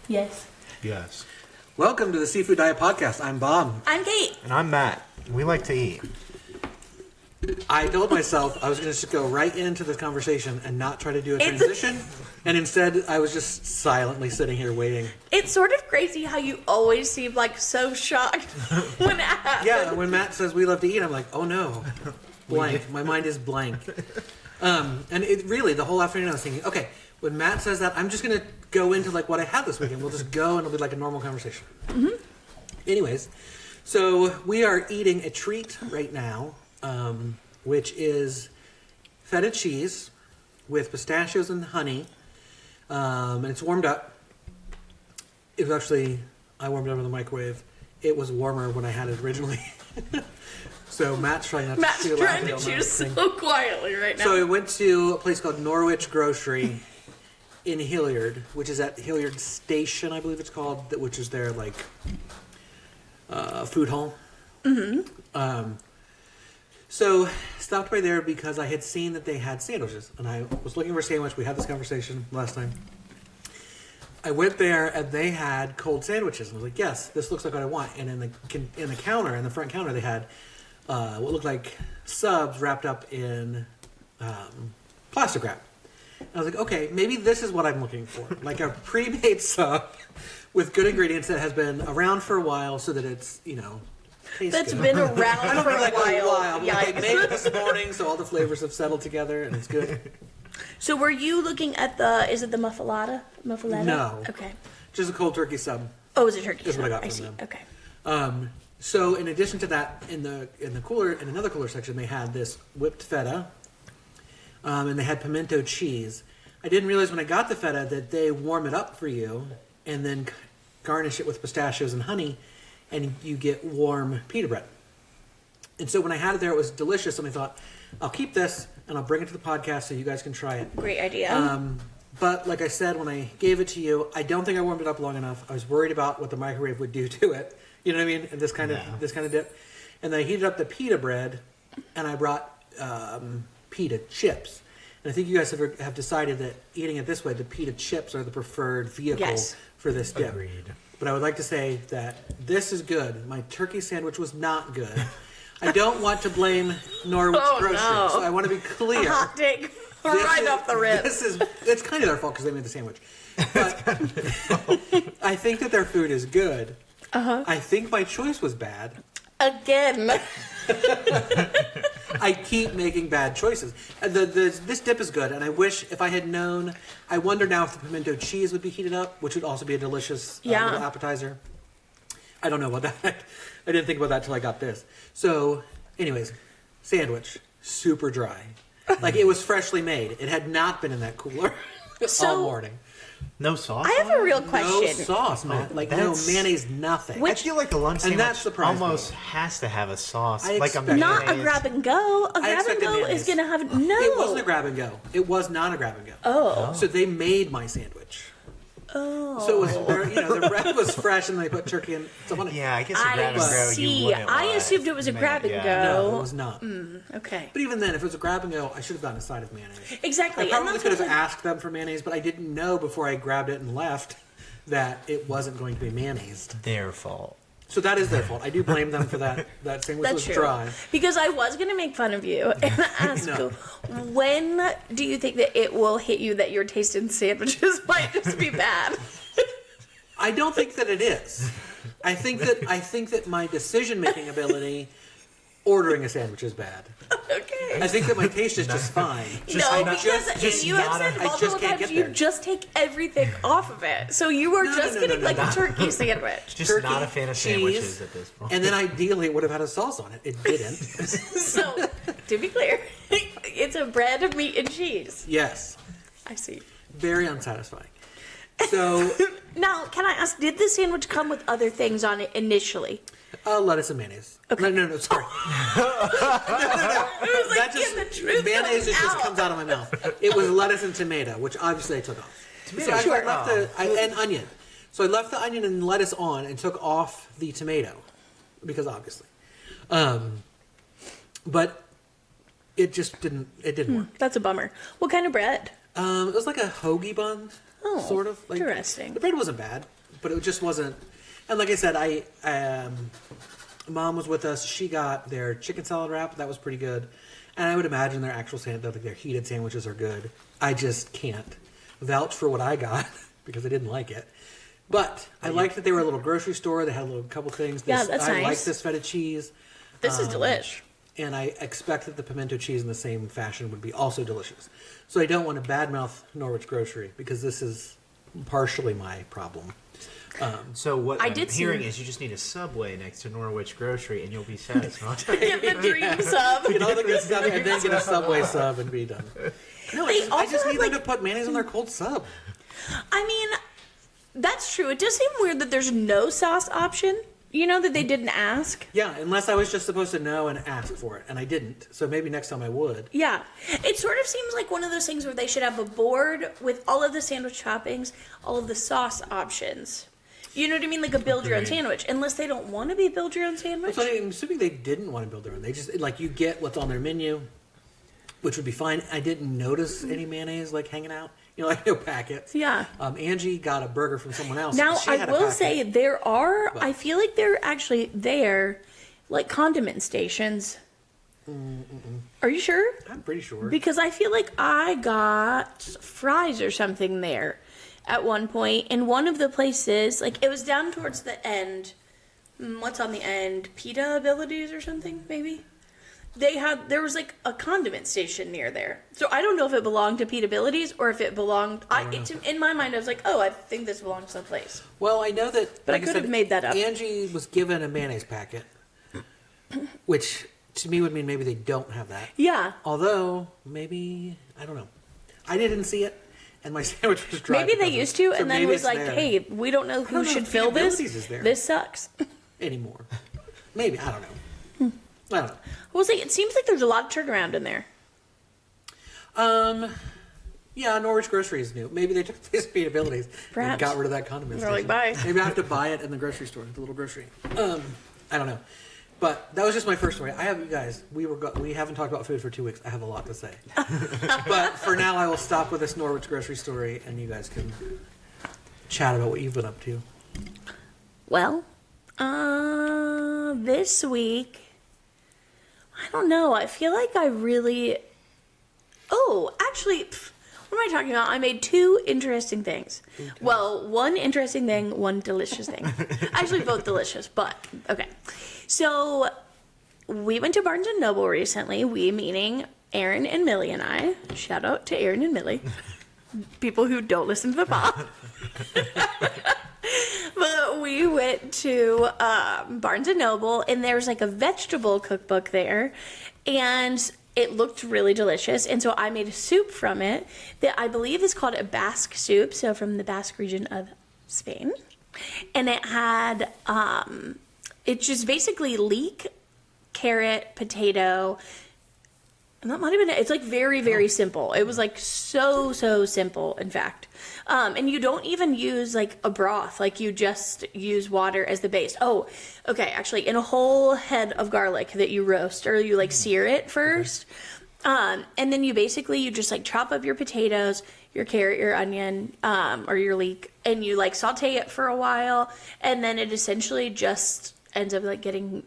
Yes. Yes. Welcome to the Seafood Diet Podcast. I'm Bob. I'm Kate. And I'm Matt. We like to eat. I told myself I was going to just go right into this conversation and not try to do a transition. And instead, I was just silently sitting here waiting. It's sort of crazy how you always seem like so shocked when it happens. Yeah, when Matt says we love to eat, I'm like, oh no. Blank. My mind is blank. And it really, the whole afternoon I was thinking, okay, when Matt says that, I'm just going to go into like what I had this weekend. We'll just go and it'll be like a normal conversation. Mm-hmm. Anyways, so we are eating a treat right now, which is feta cheese with pistachios and honey. And it's warmed up. It was actually, I warmed it up in the microwave. It was warmer when I had it originally. So Matt's trying not to chew trying to chew so quietly right now. So we went to a place called Norwich Grocery in Hilliard, which is at Hilliard Station, I believe it's called, which is their like food hall. Mm-hmm. So stopped by there because I had seen that they had sandwiches, and I was looking for a sandwich. We had this conversation last time. I went there and they had cold sandwiches. I was like, "Yes, this looks like what I want." And in the counter, in the front counter, they had what looked like subs wrapped up in plastic wrap. And I was like, okay, maybe this is what I'm looking for. Like a pre-made sub with good ingredients that has been around for a while so that it's, tastes That's good. been around I don't for mean like a while. but like made it this morning so all the flavors have settled together and it's good. So were you looking at is it the muffaletta? No. Okay. Just a cold turkey sub. Oh, is it turkey? Is what I got I from see. them. Okay. So in addition to that, in another cooler section, they had this whipped feta, and they had pimento cheese. I didn't realize when I got the feta that they warm it up for you and then garnish it with pistachios and honey, and you get warm pita bread. And so when I had it there, it was delicious, and I thought, I'll keep this and I'll bring it to the podcast so you guys can try it. Great idea. But like I said, when I gave it to you, I don't think I warmed it up long enough. I was worried about what the microwave would do to it. You know what I mean? And this kind of dip. And then I heated up the pita bread, and I brought pita chips. And I think you guys have decided that eating it this way, the pita chips are the preferred vehicle for this dip. Agreed. But I would like to say that this is good. My turkey sandwich was not good. I don't want to blame Norwich Grocery, so I want to be clear. A hot take right off the rip. It's kind of their fault because they made the sandwich. But I think that their food is good. I think my choice was bad. Again. I keep making bad choices. This dip is good, and I wish if I had known. I wonder now if the pimento cheese would be heated up, which would also be a delicious little appetizer. I don't know about that. I didn't think about that till I got this. So, anyways, sandwich, super dry. Like it was freshly made. It had not been in that cooler all morning. No sauce? I have a real question. No sauce, man. Like no mayonnaise, nothing. I feel like a lunch sandwich that's surprising almost has to have a sauce. I Like a expect- Not a mayonnaise. grab and go. A grab and go is going to have no. It wasn't a grab and go. It was not a grab and go. Oh. So they made my sandwich. Oh. So it was very, the bread was fresh and they put turkey and stuff on it. Yeah, I guess a grab and go see. you wouldn't I want. assumed it was a grab and go. No, it was not. Okay. But even then, if it was a grab and go, I should have gotten a side of mayonnaise. Exactly. I probably and that's could have what asked them for mayonnaise, but I didn't know before I grabbed it and left that it wasn't going to be mayonnaised. Their fault. So that is their fault. I do blame them for that. That sandwich That's was true. dry. Because I was going to make fun of you and ask you, when do you think that it will hit you that your taste in sandwiches might just be bad? I don't think that it is. I think that my decision-making ability ordering a sandwich is bad. Okay. I think that my taste is just fine. Because you have said multiple times you just take everything off of it. So you were getting like a turkey sandwich. Just Turkey, not a fan of sandwiches at this point. And then ideally it would have had a sauce on it. It didn't. So, to be clear, it's a bread of meat and cheese. Yes. I see. Very unsatisfying. So Now, can I ask, did the sandwich come with other things on it initially? lettuce and mayonnaise. Okay. No, sorry. no. It was like, That just mayonnaise just comes out of my mouth. It was lettuce and tomato, which obviously I took off. So I left and onion. So I left the onion and lettuce on and took off the tomato because obviously, but it just didn't. It didn't work. That's a bummer. What kind of bread? It was like a hoagie bun, sort of. Like, interesting. The bread wasn't bad. but it just wasn't. And like I said, Mom was with us. She got their chicken salad wrap. That was pretty good. And I would imagine their actual their heated sandwiches are good. I just can't vouch for what I got because I didn't like it. But I liked that they were a little grocery store. They had a couple things. That's nice. I like this feta cheese. This is delish. And I expect that the pimento cheese in the same fashion would be also delicious. So I don't want to badmouth Norwich Grocery because this is partially my problem. So what I'm hearing is you just need a Subway next to Norwich Grocery and you'll be satisfied. Get the dream sub. Get all the good stuff and then get a Subway sub and be done. No, I just need them to put mayonnaise on their cold sub. I mean, that's true. It does seem weird that there's no sauce option. You know, that they didn't ask? Yeah, unless I was just supposed to know and ask for it, and I didn't. So maybe next time I would. Yeah. It sort of seems like one of those things where they should have a board with all of the sandwich toppings, all of the sauce options. You know what I mean? Like a build your own sandwich. Unless they don't want to be build your own sandwich. I'm assuming they didn't want to build their own. They just, like, you get what's on their menu, which would be fine. I didn't notice any mayonnaise, like, hanging out. You know, like no packets. Yeah. Angie got a burger from someone else. Now, I will say there are, I feel like there are actually like condiment stations. Are you sure? I'm pretty sure. Because I feel like I got fries or something there at one point in one of the places. Like, it was down towards the end. What's on the end? Pita abilities or something, maybe? There was like a condiment station near there. So I don't know if it belonged to Pete Abilities or if it belonged, in my mind I was like, oh, I think this belongs someplace. Well, I know that, but like I could have made that up. Angie was given a mayonnaise packet, which to me would mean maybe they don't have that. Yeah. Although, maybe, I don't know. I didn't see it, and my sandwich was dry. Maybe they used to, and then was like, hey, we don't know who should fill this. This sucks. Anymore. Maybe, I don't know. I don't know. I was like, it seems like there's a lot of turnaround in there. Yeah, Norwich Grocery is new. Maybe they took these abilities and got rid of that condiment They're station. like, bye. Maybe I have to buy it in the grocery store, the little grocery. I don't know. But that was just my first story. I have you guys. We haven't talked about food for 2 weeks. I have a lot to say. But for now, I will stop with this Norwich Grocery story, and you guys can chat about what you've been up to. Well, this week, I don't know. I feel like I really... Oh, actually, what am I talking about? I made two interesting things. Well, one interesting thing, one delicious thing. Actually, both delicious, but okay. So, we went to Barnes & Noble recently. We, meaning Aaron and Millie and I. Shout out to Aaron and Millie. People who don't listen to the pod. But we went to Barnes & Noble, and there was like a vegetable cookbook there, and it looked really delicious. And so I made a soup from it that I believe is called a Basque soup, so from the Basque region of Spain. And it had, it's just basically leek, carrot, potato, and that might have been it. It's like very, very simple. It was like so simple, in fact. And you don't even use like a broth. Like you just use water as the base. Oh, okay. Actually, in a whole head of garlic that you roast or you like sear it first. And then you just like chop up your potatoes, your carrot, your onion, or your leek, and you like saute it for a while. And then it essentially just ends up like getting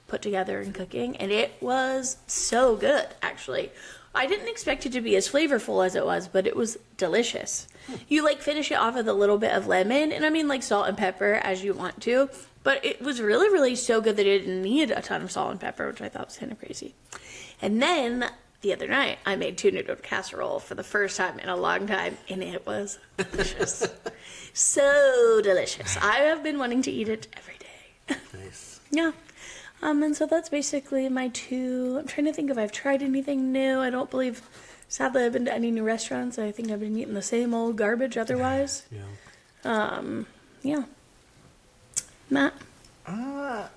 put together and cooking, and it was so good. Actually, I didn't expect it to be as flavorful as it was, but it was delicious. You like finish it off with a little bit of lemon, and I mean like salt and pepper as you want to, but it was really so good that it didn't need a ton of salt and pepper, which I thought was kind of crazy. And then the other night I made tuna casserole for the first time in a long time, and it was delicious. So delicious. I have been wanting to eat it every day. Nice. Yeah. And so that's basically my two. I'm trying to think if I've tried anything new. I don't believe, sadly, I've been to any new restaurants. I think I've been eating the same old garbage otherwise. Yeah. Yeah. Matt? I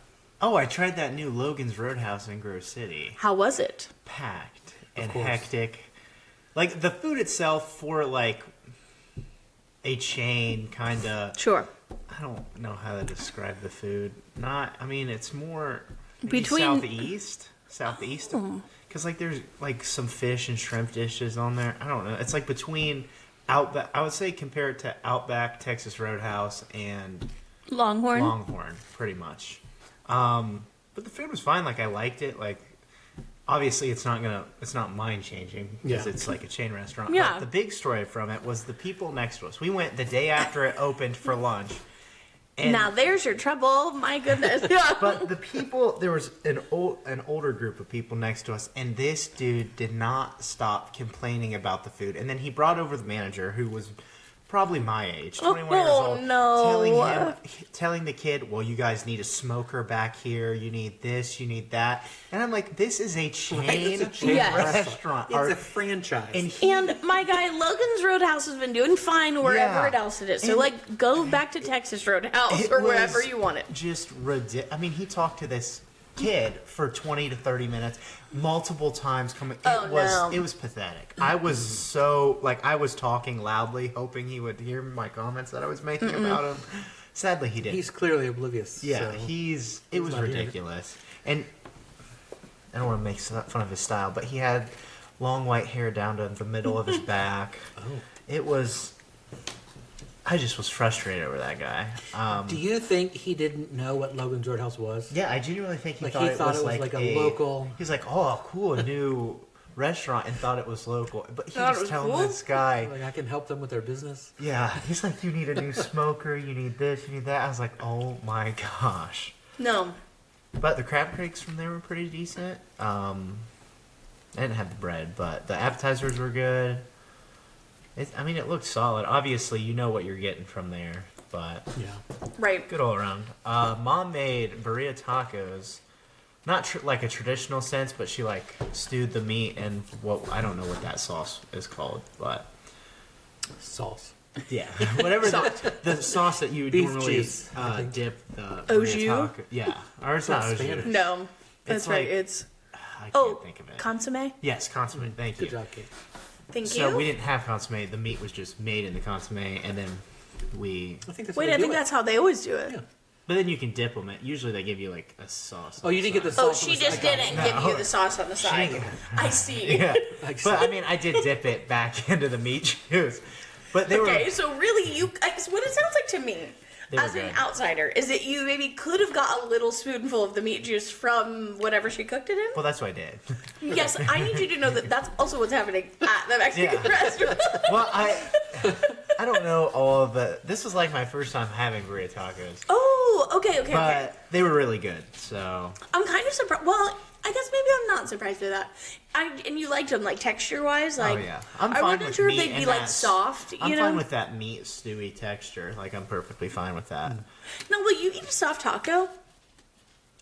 tried that new Logan's Roadhouse in Grove City. How was it? Packed and hectic. Like, the food itself for, like, a chain, kind of... Sure. I don't know how to describe the food. It's more between southeast. Because like there's like some fish and shrimp dishes on there. I don't know. It's like between Outback. I would say compare it to Outback, Texas Roadhouse, and Longhorn, pretty much. But the food was fine. Like, I liked it. Like, obviously, it's not mind changing because it's like a chain restaurant. Yeah. But the big story from it was the people next to us. We went the day after it opened for lunch. And now there's your trouble. My goodness. but the people, there was an older group of people next to us, and this dude did not stop complaining about the food. And then he brought over the manager, who was probably my age, 21 years old, telling the kid, well, you guys need a smoker back here, you need this, you need that. And I'm like, this is a chain restaurant. It's a franchise. And my guy, Logan's Roadhouse has been doing fine wherever else it is. So, like, go back to Texas Roadhouse or wherever you want it. Just ridiculous. I mean, he talked to this kid for 20 to 30 minutes multiple times coming. It was pathetic. I was so, like, I was talking loudly hoping he would hear my comments that I was making about him. Sadly, he didn't. He's clearly oblivious. Yeah, it was ridiculous. And I don't want to make fun of his style, but he had long white hair down to the middle of his back. It was, I just was frustrated over that guy. Do you think he didn't know what Logan's Roadhouse was? Yeah, I genuinely think he Like, thought he it thought was like a local. He's like, oh, cool, a new restaurant, and thought it was local. But he was telling this guy, Like, I can help them with their business. yeah, he's like, you need a new smoker, you need this, you need that. I was like, oh my gosh. No. But the crab cakes from there were pretty decent. I didn't have the bread, but the appetizers were good. It looked solid. Obviously, you know what you're getting from there, but Yeah. Right. good all around. Mom made birria tacos, not like a traditional sense, but she like stewed the meat and I don't know what that sauce is called, but Sauce. yeah, whatever the sauce that you would Beef normally juice, dip the Au birria jus? taco. Yeah, or it's not au jus. Spanish. No. That's It's right. like- It's I can't think of it. consommé. Yes, consommé. Thank you. Good job, Kate. Thank So you. we didn't have consommé. The meat was just made in the consommé, and then we. I think that's Wait, how I they think do it. that's how they always do it. Yeah. But then you can dip them. Usually they give you like a sauce. Oh, you didn't get the Oh, sauce. on she the just side. didn't give you the sauce on the side. didn't. I see. Yeah, Like, but I mean, I did dip it back into the meat juice. But they Okay, were. so really, what it sounds like to me, They were as an good. outsider, is that you maybe could have got a little spoonful of the meat juice from whatever she cooked it in. Well, that's what I did. Yes, I need you to know that that's also what's happening at the Mexican Yeah. restaurant. Well, I don't know all of the. This was like my first time having burrito tacos, Oh, okay. but they were really good. So I'm kind of surprised. Well, I guess maybe I'm not surprised by that. And you liked them, like, texture-wise? Like, oh yeah, I'm I fine wasn't with sure if meat they'd be, and like, that- soft, I'm you know? fine with that meat stewy texture. Like I'm perfectly fine with that. No, will you eat a soft taco?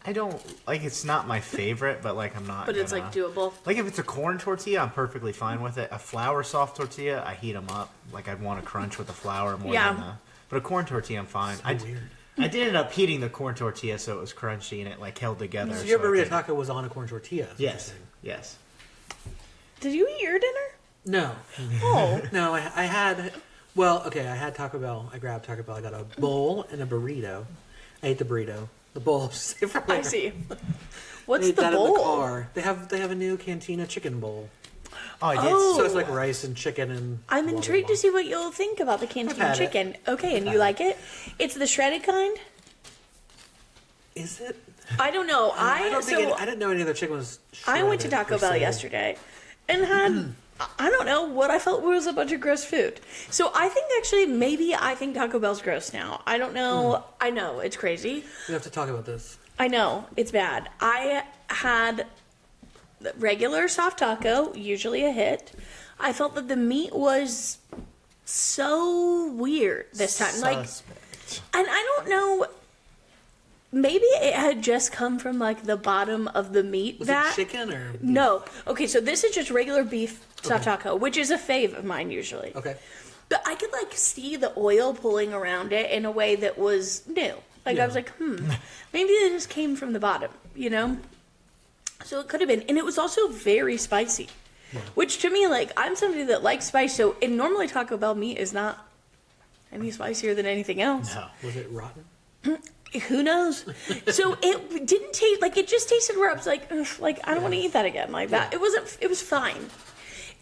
I don't like. It's not my favorite, but like I'm not. But it's, like, doable. Like if it's a corn tortilla, I'm perfectly fine with it. A flour soft tortilla, I heat them up. Like I'd want to crunch with the flour more Yeah. than the. But a corn tortilla, I'm fine. weird. I did end up heating the corn tortilla so it was crunchy and it like held together. So your so I burrito could- taco was on a corn tortilla. is what you're Yes. saying. Yes. Did you eat your dinner? No. Oh. No, I had. Well, okay, I had Taco Bell. I grabbed Taco Bell. I got a bowl and a burrito. I ate the burrito. The bowl. I see. What's Ate the that bowl? in the car. They have a new Cantina chicken bowl. Oh, I did. Oh. So it's like rice and chicken and. I'm blah, intrigued blah, to see what you'll think about the canteen had it. chicken. Okay, and you like it? It's the shredded kind? blah. Is it? I don't know. I don't think I didn't know any of the chicken was. I went to shredded, Taco per Bell se. yesterday and had, I don't know, what I felt was a bunch of gross food. So I think actually, maybe I think Taco Bell's gross now. I don't know. I know, it's crazy. We have to talk about this. I know, it's bad. I had the regular soft taco, usually a hit. I felt that the meat was so weird this time. Like, Suspect. and I don't know, maybe it had just come from like the bottom of the meat Was vat. it chicken or? beef? No. Okay, so this is just regular beef soft taco, which is a fave of mine usually. Okay. But I could like see the oil pulling around it in a way that was new. Like I was like, maybe it just came from the bottom, you know? So it could have been. And it was also very spicy. Which to me, like, I'm somebody that likes spice, so and normally Taco Bell meat is not any spicier than anything else. No. Was it rotten? Who knows? So it didn't taste like, it just tasted where I was like, ugh, like I don't want to eat that again like that. It wasn't. It was fine.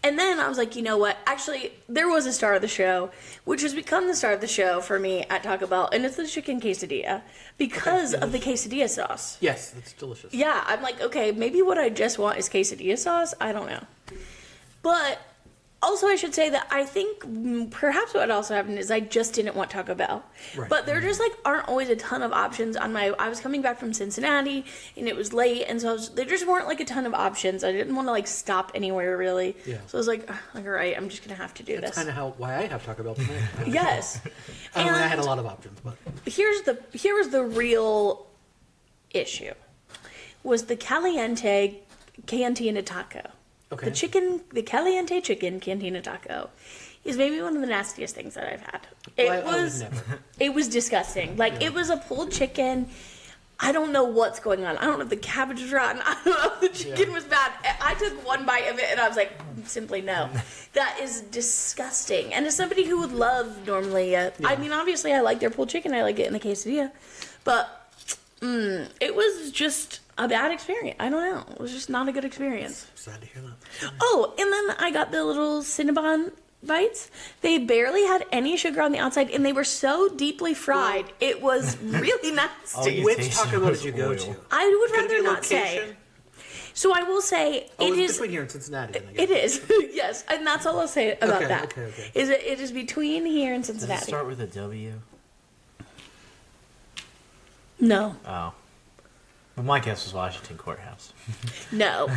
And then I was like, you know what? Actually, there was a star of the show, which has become the star of the show for me at Taco Bell, and it's the chicken quesadilla because of the quesadilla sauce. Yes, that's delicious. Yeah, I'm like, okay, maybe what I just want is quesadilla sauce. I don't know. But also, I should say that I think perhaps what also happened is I just didn't want Taco Bell. Right. But there just like aren't always a ton of options on my. I was coming back from Cincinnati and it was late, and so there just weren't like a ton of options. I didn't want to like stop anywhere really. Yeah. So I was like, all right, I'm just gonna have to do That's this. kind of why I have Taco Bell tonight. Yes. I mean, I had a And lot of options, but here was the real issue. Was the caliente cantina taco. okay. The caliente chicken cantina taco is maybe one of the nastiest things that I've had. I would never. It was disgusting. Like, it was a pulled chicken. I don't know what's going on. I don't know if the cabbage was rotten. I don't know if the chicken was bad. I took one bite of it and I was like, simply no. That is disgusting. And as somebody who would love normally, I mean, obviously I like their pulled chicken. I like it in the quesadilla. But it was just a bad experience. I don't know. It was just not a good experience. Sad to hear that. Oh, and then I got the little Cinnabon bites. They barely had any sugar on the outside, and they were so deeply fried. It was really nasty. Which Taco Bell did you go to? I would Could it be rather a not say. location? So I will say Oh, it it's is. between here and Cincinnati. Then, I guess. It is, yes, and that's all I'll say about Okay, that. okay. Is it is between here and Does it Cincinnati? start with a W? No, Oh. Well, my guess was Washington Courthouse. no,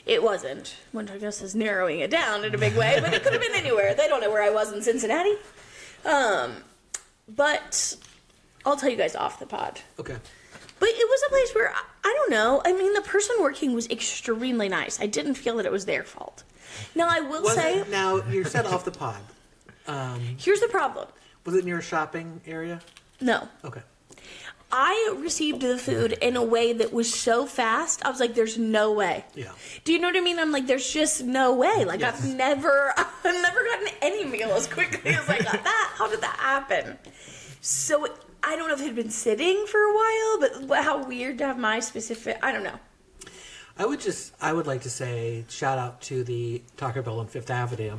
it wasn't. Which I guess is narrowing it down in a big way, but it could have been anywhere. They don't know where I was in Cincinnati. But I'll tell you guys off the pod. Okay. But it was a place where, I don't know, I mean, the person working was extremely nice. I didn't feel that it was their fault. Now, I will Was say, it, now you said off the pod. here's the problem. Was it near a shopping area? No. Okay. I received the food in a way that was so fast, I was like, there's no way. Yeah. Do you know what I mean? I'm like, there's just no way. Like, Yes. I've never gotten any meal as quickly as I got that. How did that happen? So, I don't know if it had been sitting for a while, but how weird to have my specific, I don't know. I would like to say shout out to the Taco Bell on Fifth Avenue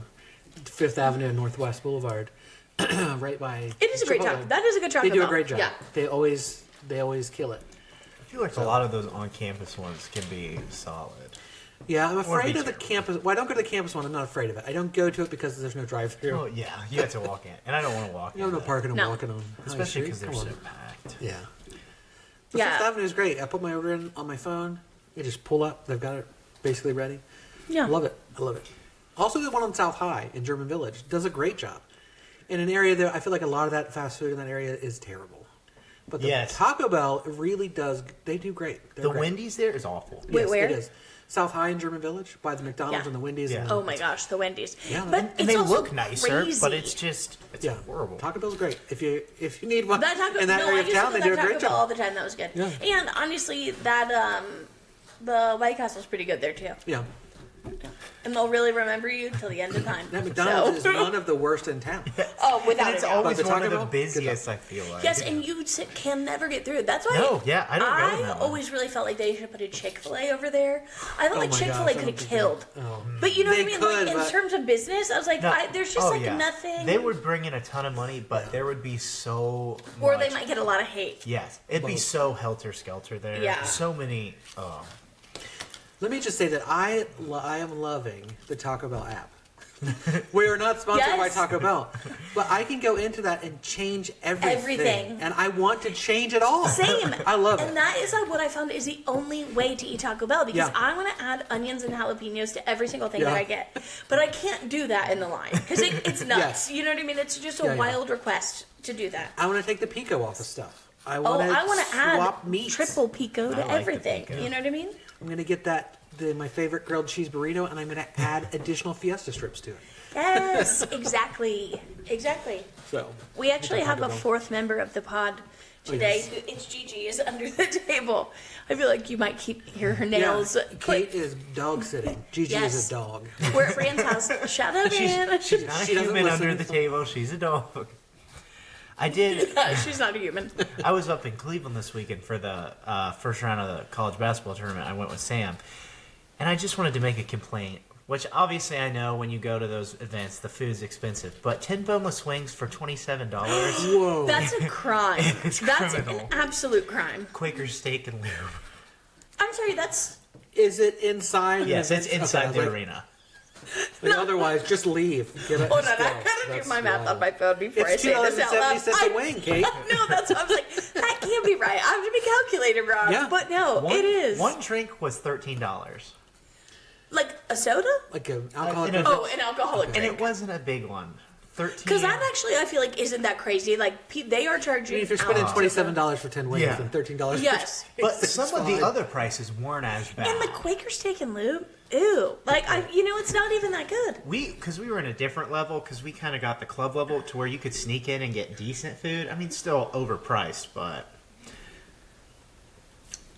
and Northwest Boulevard, right by. It is a great Chipotle. taco. That is a good taco They do a Bell. great job. Yeah. They always kill it. I feel like a lot of those on-campus ones can be solid. Yeah, I'm Or afraid be of the terrible. campus. Well, I don't go to the campus one. I'm not afraid of it. I don't go to it because there's no drive-through. Oh yeah, you have to walk in, and I don't want to walk in. You have no that. parking and No. walking on. especially because because they're so packed. Yeah. The Yeah. Fifth Avenue is great. I put my order in on my phone. They just pull up. They've got it basically ready. Yeah. I love it. I love it. Also, the one on South High in German Village does a great job. In an area that I feel like a lot of that fast food in that area is terrible. But the Yes. Taco Bell really does. They do great. They're The great. Wendy's there is awful. Wait, Yes, where? It is. South High in German Village by the McDonald's Yeah. and the Wendy's. Yeah. And Oh my gosh, the Wendy's. Yeah, but and it's And they also look nicer, crazy. but it's horrible. Taco Bell's great. If you need one That taco, in that no, area I of used town, to they go do a to that great Taco Bell all job. the time. That was good. Yeah. And honestly, that the White Castle's pretty good there too. Yeah. And they'll really remember you till the end of time. That McDonald's So- is one of the worst in town. Oh, without And it's a doubt. always But the one Taco of the Bell? busiest. I feel like. Yes, and you can never get through it. That's why. No, yeah, I don't go in that one. always really felt like they should put a Chick-fil-A over there. I felt Oh like my Chick-fil-A gosh, I could don't have think killed. Oh. But you know They what I mean? could, Like, in but- terms of business, I was like, No. there's just Oh, like yeah. nothing. They would bring in a ton of money, but there would be so or much. they might get a lot of hate. Yes, it'd be so helter-skelter there. Yeah. So many. Let me just say that I am loving the Taco Bell app. We are not sponsored by Yes. Taco Bell, but I can go into that and change everything. Everything. And I want to change it all. Same. I love And it. that is what I found is the only way to eat Taco Bell because Yeah. I want to add onions and jalapenos to every single thing Yeah. that I get. But I can't do that in the line because it's nuts. Yes. You know what I mean? It's just a Yeah, yeah. wild request to do that. I want to take the pico off the stuff. I Oh, want I want to swap add meats. triple pico I to like the everything. pico. You know what I mean? I'm going to get my favorite grilled cheese burrito, and I'm going to add additional Fiesta strips to it. Yes, exactly. Exactly. So We actually have a Taco Bell. fourth member of the pod today. yes. It's Gigi is under the table. I feel like you might hear her nails Yeah, click. Kate is dog sitting. Gigi Yes. is a dog. We're at Rand's house. Shout out, Rand. She's not a She doesn't human listen. under the table. She's a dog. I did. She's not a human. I was up in Cleveland this weekend for the first round of the college basketball tournament. I went with Sam, and I just wanted to make a complaint. Which obviously I know when you go to those events, the food's expensive. But 10 boneless wings for $27? Whoa. That's a crime. It's That's criminal. an absolute crime. Quaker steak and lube. I'm sorry, that's... Is it inside? Yes, it's inside Okay, the like, arena. Like, otherwise, just leave. Get it. Hold on, I gotta do my math on my phone before I It's say this out loud. $2.70 a wing, Kate. No, that's what I was like, that can't be right. I have to be calculated wrong. Yeah. But no, it is. One drink was $13. Like a soda? Like an alcoholic. Oh, an alcoholic And drink. it wasn't a big one. 13. Because that actually, I feel like, isn't that crazy. Like, they are I charging... mean, if you're spending out- $27 for 10 wings Yeah. and $13 Yes. But it's some of the fine. other prices weren't as bad. And the Quaker steak and lube? Ew. Like, it's not even that good. Because we were in a different level, because we kind of got the club level to where you could sneak in and get decent food. I mean, still overpriced, but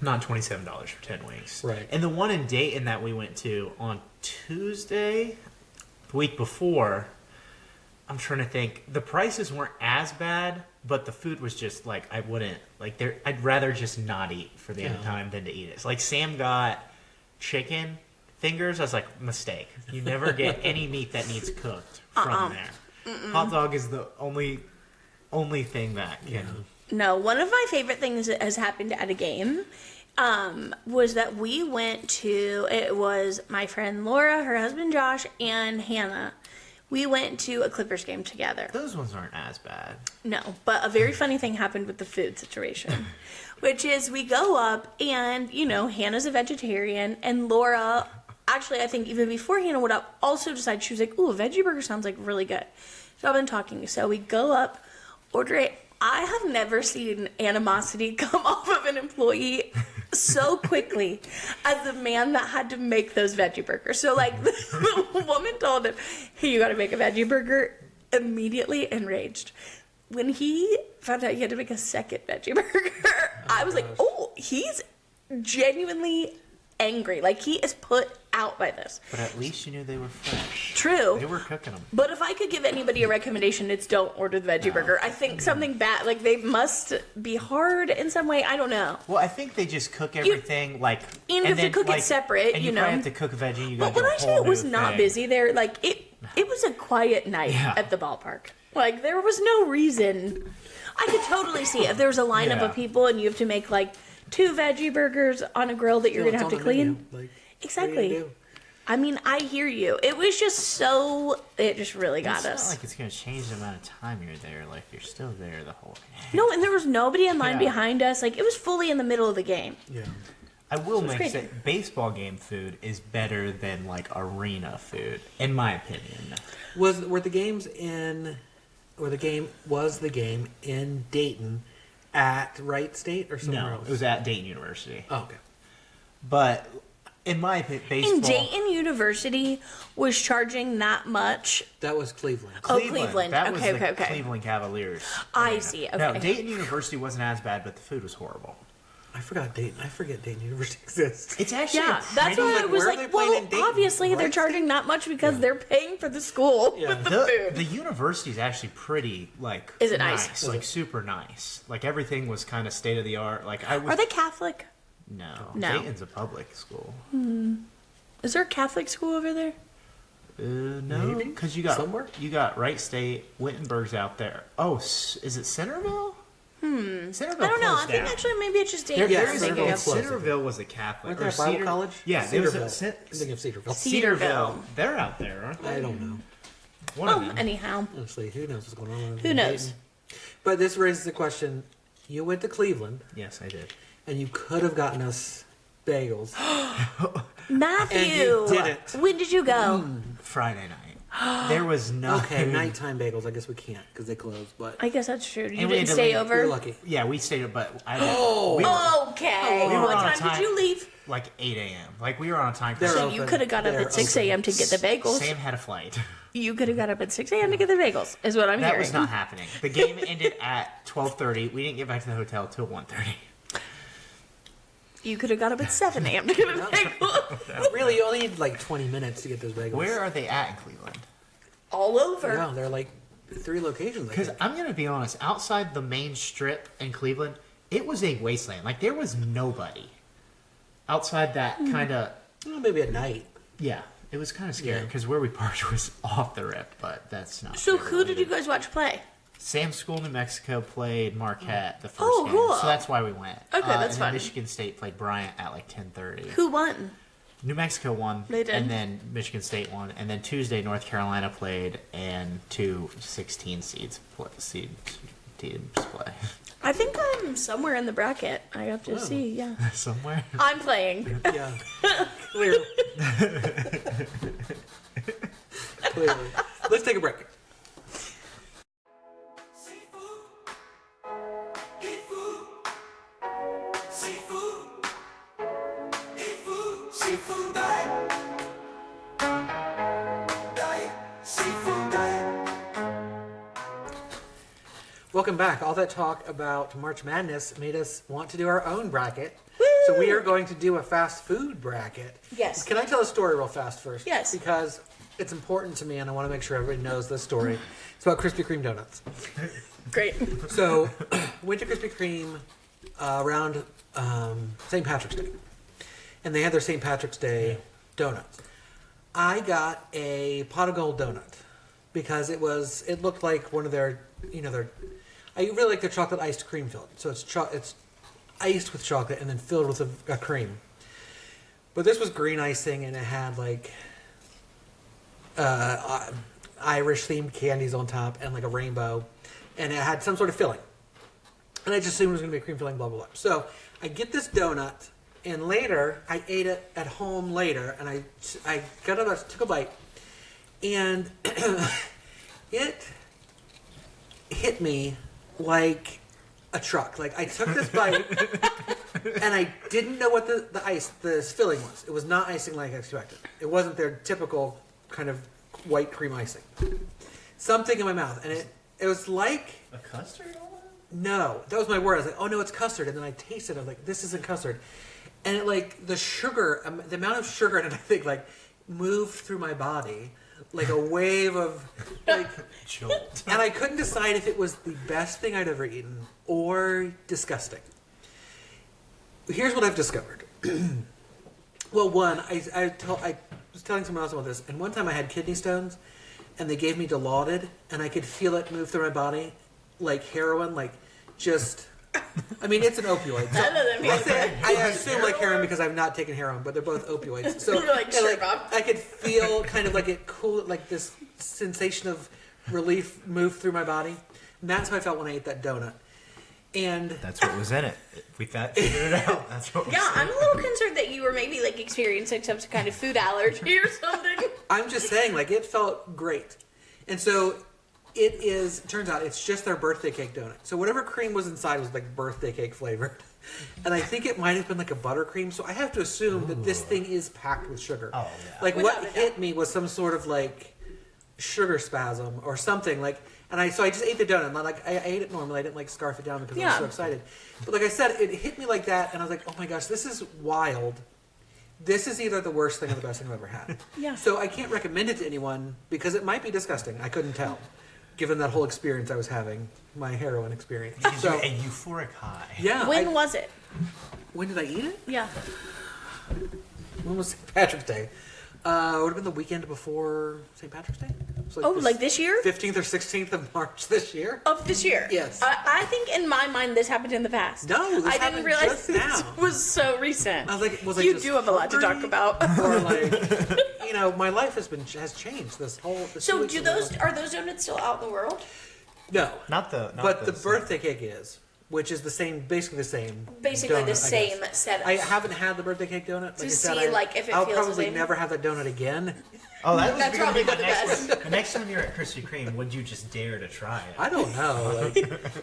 not $27 for 10 wings. Right. And the one in Dayton that we went to on Tuesday, the week before, I'm trying to think. The prices weren't as bad, but the food was just like, I wouldn't, like, I'd rather just not eat for the end of time than to eat it. It's like Sam got chicken fingers. I was like, mistake. You never get any meat that needs cooked from there. Hot dog is the only thing that can. No, one of my favorite things that has happened at a game was that we went to, it was my friend Laura, her husband Josh, and Hannah. We went to a Clippers game together. Those ones aren't as bad. No, but a very funny thing happened with the food situation, which is we go up and, Hannah's a vegetarian, and Laura, actually, I think even before Hannah would up, also decided, she was like, ooh, a veggie burger sounds like really good. So I've been talking. So we go up, order it. I have never seen animosity come off of an employee so quickly as the man that had to make those veggie burgers. So, like, the woman told him, hey, you got to make a veggie burger, immediately enraged. When he found out he had to make a second veggie burger, I was like, oh, he's genuinely angry. Like, he is put out by this. But at least you knew they were fresh. True. They were cooking them. But if I could give anybody a recommendation, it's don't order the veggie burger. I think something bad, like they must be hard in some way. I don't know. Well, I think they just cook everything like. And you have to cook it separate, and you know. probably have to cook a veggie. You got But when I say it was not busy. busy there, like it was a quiet night Yeah. at the ballpark. Like there was no reason. I could totally see it. If there was a lineup Yeah. of people and you have to make like 2 veggie burgers on a grill that you're gonna have to clean. Exactly. I mean, I hear you. It was just so. It just really got It's us. not like it's going to change the amount of time you're there. Like, you're still there the whole. No, and there was nobody in line Yeah. behind us. Like, it was fully in the middle of the game. Yeah. I will it's make crazy. say baseball game food is better than like arena food, in my opinion. Were the games in, or the game in Dayton at Wright State or somewhere No, else? it was at Dayton University. Oh, okay. But in my opinion, baseball. And Dayton University was charging that much. That was Cleveland. Oh, Cleveland. That was Okay, the okay, okay. Cleveland Cavaliers. I arena. see, No, okay. Dayton University wasn't as bad, but the food was horrible. I forget Dayton University exists. It's actually Yeah, a that's pretty, why I like, was where are they like, playing well, in Dayton? obviously they're Wright charging that much because they're paying for the school Yeah. with the food. the university is actually pretty like. Is it nice? Is Like it? super nice. Like everything was kind of state of the art. Like I was. Are they Catholic? No, No. Dayton's a public school. Is there a Catholic school over there? No, Maybe. because you got Somewhere? You got Wright State, Wittenberg's out there. Oh, is it Centerville? Centerville. I don't know. I closed think down. actually maybe it's just There, Dayton. Yeah, there is Centerville a, closed, I think. Centerville was a Catholic. Wasn't there or a Bible Cedar- college? Yeah, there was a. Cedarville. I'm thinking of Cedarville. Cedarville. They're out there, aren't they? I don't know. One of Oh, them. anyhow. Honestly, who knows what's going on? Who in knows? Dayton. But this raises the question: you went to Cleveland, Yes, I did. and you could have gotten us bagels. Matthew. And you didn't. When did you go? Friday night. There was no. Okay, nighttime bagels. I guess we can't because they closed. But I guess that's true. You we didn't had to stay leave. over? you're lucky. Yeah, we stayed, but I. Oh. we were, Okay. We were What on a time did time- you leave? like 8 a.m. Like we were on a time. They're So open. you could have got up They're at 6 open. a.m. to get the bagels. Sam had a flight. You could have got up at 6 a.m. to get the bagels, is what I'm That hearing. was not happening. The game ended at 12:30. We didn't get back to the hotel till 1:30. You could have got up at 7 a.m. to get a bagel. really, you only need like 20 minutes to get those bagels. Where are they at in Cleveland? All over. Yeah, they're like 3 locations. I Because think. I'm gonna be honest, outside the main strip in Cleveland, it was a wasteland. Like there was nobody outside that kind of. Well, maybe at night. Yeah, It was kind of scary because where we parked was off the rip, but that's not. So who did you guys watch play? Sam School, New Mexico played Marquette the first game, cool. so that's why we went. Okay, that's and fun. Then Michigan State played Bryant at like 10:30. Who won? New Mexico won, They did. and then Michigan State won, and then Tuesday North Carolina played, and 2 16 teams play. Oh. I think I'm somewhere in the bracket. I have to see. Yeah, Somewhere. I'm playing. Yeah. Clearly. Clearly. Let's take a break. Welcome back. All that talk about March Madness made us want to do our own bracket. Woo! So we are going to do a fast food bracket. Yes. Can I tell a story real fast first? Yes. Because it's important to me and I want to make sure everybody knows this story. It's about Krispy Kreme donuts. Great. So, went to Krispy Kreme around St. Patrick's Day. And they had their St. Patrick's Day donuts. I got a pot of gold donut because it looked like one of their, I really like their chocolate iced cream filled. So it's iced with chocolate and then filled with a cream. But this was green icing and it had like Irish themed candies on top and like a rainbow. And it had some sort of filling. And I just assumed it was going to be a cream filling, blah, blah, blah. So I get this donut, and later, I ate it at home later, and I got up, took a bite, and it hit me like a truck. Like, I took this bite, and I didn't know what this filling was. It was not icing like I expected. It wasn't their typical kind of white cream icing. Something in my mouth, and it was like... A custard? No, that was my word. I was like, oh no, it's custard. And then I tasted it. I was like, this isn't custard. And it like, the sugar, the amount of sugar in it, I think like moved through my body like a wave of like... Jolt. And I couldn't decide if it was the best thing I'd ever eaten or disgusting. Here's what I've discovered. Well, one, I was telling someone else about this, and one time I had kidney stones, and they gave me Dilaudid, and I could feel it move through my body like heroin, like just... I mean, it's an opioid. So That doesn't mean I assume like heroin because I've not taken heroin, but they're both opioids. So You're like, and, sure, Bob. I could feel kind of like it cool, like this sensation of relief move through my body. And that's how I felt when I ate that donut. And That's what was in it. We figured it out. That's what was Yeah, in I'm a little concerned that you were maybe like experiencing some kind of food allergy or something. I'm just saying, like, it felt great. And so it turns out it's just their birthday cake donut. So whatever cream was inside was like birthday cake flavored. And I think it might have been like a buttercream. So I have to assume that this thing is packed with sugar. Oh, yeah. Like Without what a doubt. hit me was some sort of like sugar spasm or something. Like, and I just ate the donut. Like I ate it normally. I didn't like scarf it down because I Yeah. was so excited. But like I said, it hit me like that, and I was like, oh my gosh, this is wild. This is either the worst thing or the best thing I've ever had. Yeah. So I can't recommend it to anyone because it might be disgusting. I couldn't tell, given that whole experience I was having, my heroin experience. Gives So you a euphoric high. yeah. When was it? When did I eat it? Yeah. When was St. Patrick's Day? It would have been the weekend before St. Patrick's Day. So Oh, like this year? 15th or 16th of March this year? Of this year? Yes. I think in my mind this happened in the past. No, this I didn't happened realize just this now. was so recent. I was like, was I you just do have a lot to talk hungry? about. Or like, my life has changed this whole... this So week's are those donuts still out in the world? No. Not the birthday cake is, which is basically the same. Basically donut, the I same guess. setup. I haven't had the birthday cake donut. To I see, said, like, if it I'll feels the probably same. never have that donut again. Oh, that was That's gonna be probably the the next best. one. The next time you're at Krispy Kreme, would you just dare to try it? I don't know. Like,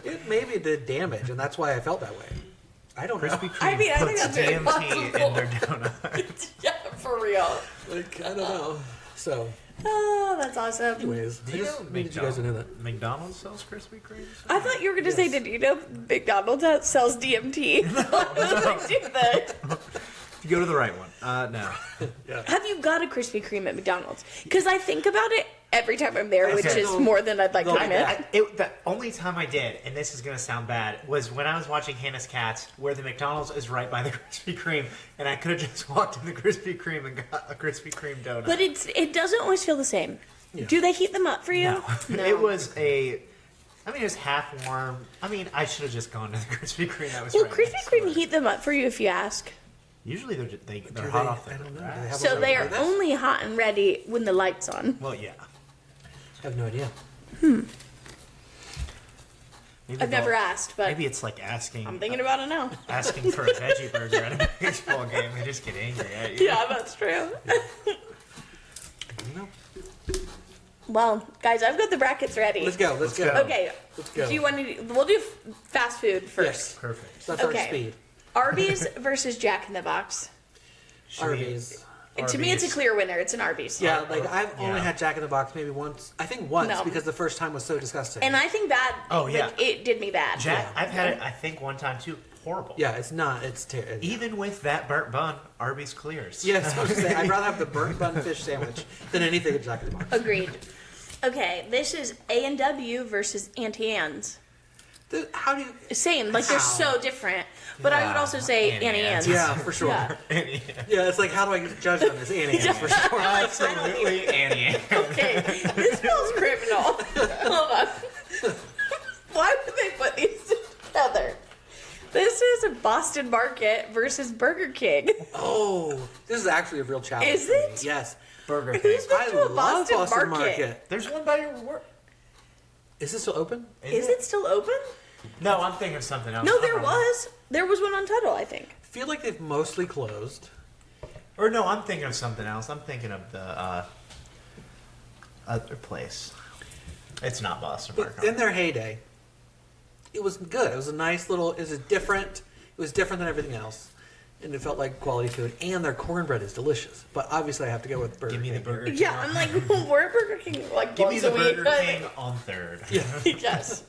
it maybe did damage, and that's why I felt that way. I don't Krispy know. Kreme I mean, I think puts that's very DMT in possible. their donut. Yeah, for real. Like, I don't know. So, Oh, that's awesome. anyways, I just needed you guys to know that. McDonald's sells Krispy Kreme? I thought you were going to say, did you know McDonald's sells DMT? I was like, do they? Go to the right one. No. Have you got a Krispy Kreme at McDonald's? Because I think about it every time I'm there, which is more than I'd like to admit. The only time I did, and this is going to sound bad, was when I was watching Hannah's Cats, where the McDonald's is right by the Krispy Kreme, and I could have just walked to the Krispy Kreme and got a Krispy Kreme donut. But it doesn't always feel the same. Yeah. Do they heat them up for you? No. It was it was half warm. I mean, I should have just gone to the Krispy Kreme. That was Will Krispy Kreme heat them up for you if you ask? Usually they're hot off the rack. So they are only hot and ready when the light's on. Well, yeah. I have no idea. I've never asked, but maybe it's like asking. I'm thinking about it now. Asking for a veggie burger at a baseball game and just get angry at you. Yeah, that's true. Well, guys, I've got the brackets ready. Let's go. Okay. Let's go. Do you want to? We'll do fast food first. Yes, perfect. That's our speed. Arby's versus Jack in the Box. Arby's. To me, it's a clear winner. It's an Arby's. Yeah, like I've only had Jack in the Box maybe once. I think once because the first time was so disgusting. And I think that it did me bad. Jack, I've had it I think one time too. Horrible. Yeah, it's not. It's terrible. Even with that burnt bun, Arby's clears. Yes, I was gonna say I'd rather have the burnt bun fish sandwich than anything at Jack in the Box. Agreed. Okay, this is A&W versus Auntie Anne's. How do you... Same, like they're so different. But I would also say Annie Ann's. Yeah, for sure. Yeah. Yeah, it's like, how do I judge on this? Annie Ann's, for sure. Absolutely Annie Ann's. Okay, this feels criminal. Hold on. Why would they put these together? This is a Boston Market versus Burger King. Oh, this is actually a real challenge. Is it? Yes. Burger King. Who's been to a love Boston Market? There's one by your work. Is this still open? Is it still open? No, I'm thinking of something else. No, there was. There was one on Tuttle, I think. I feel like they've mostly closed. Or no, I'm thinking of something else. I'm thinking of the other place. It's not Boston Market. In their heyday, it was good. It was a nice little. It was different. It was different than everything else, and it felt like quality food. And their cornbread is delicious. But obviously, I have to go with Burger King. Give me the Burger King. Yeah, I'm like, we're Burger King like Give me once the a week. Burger King on third. Yeah. Yes.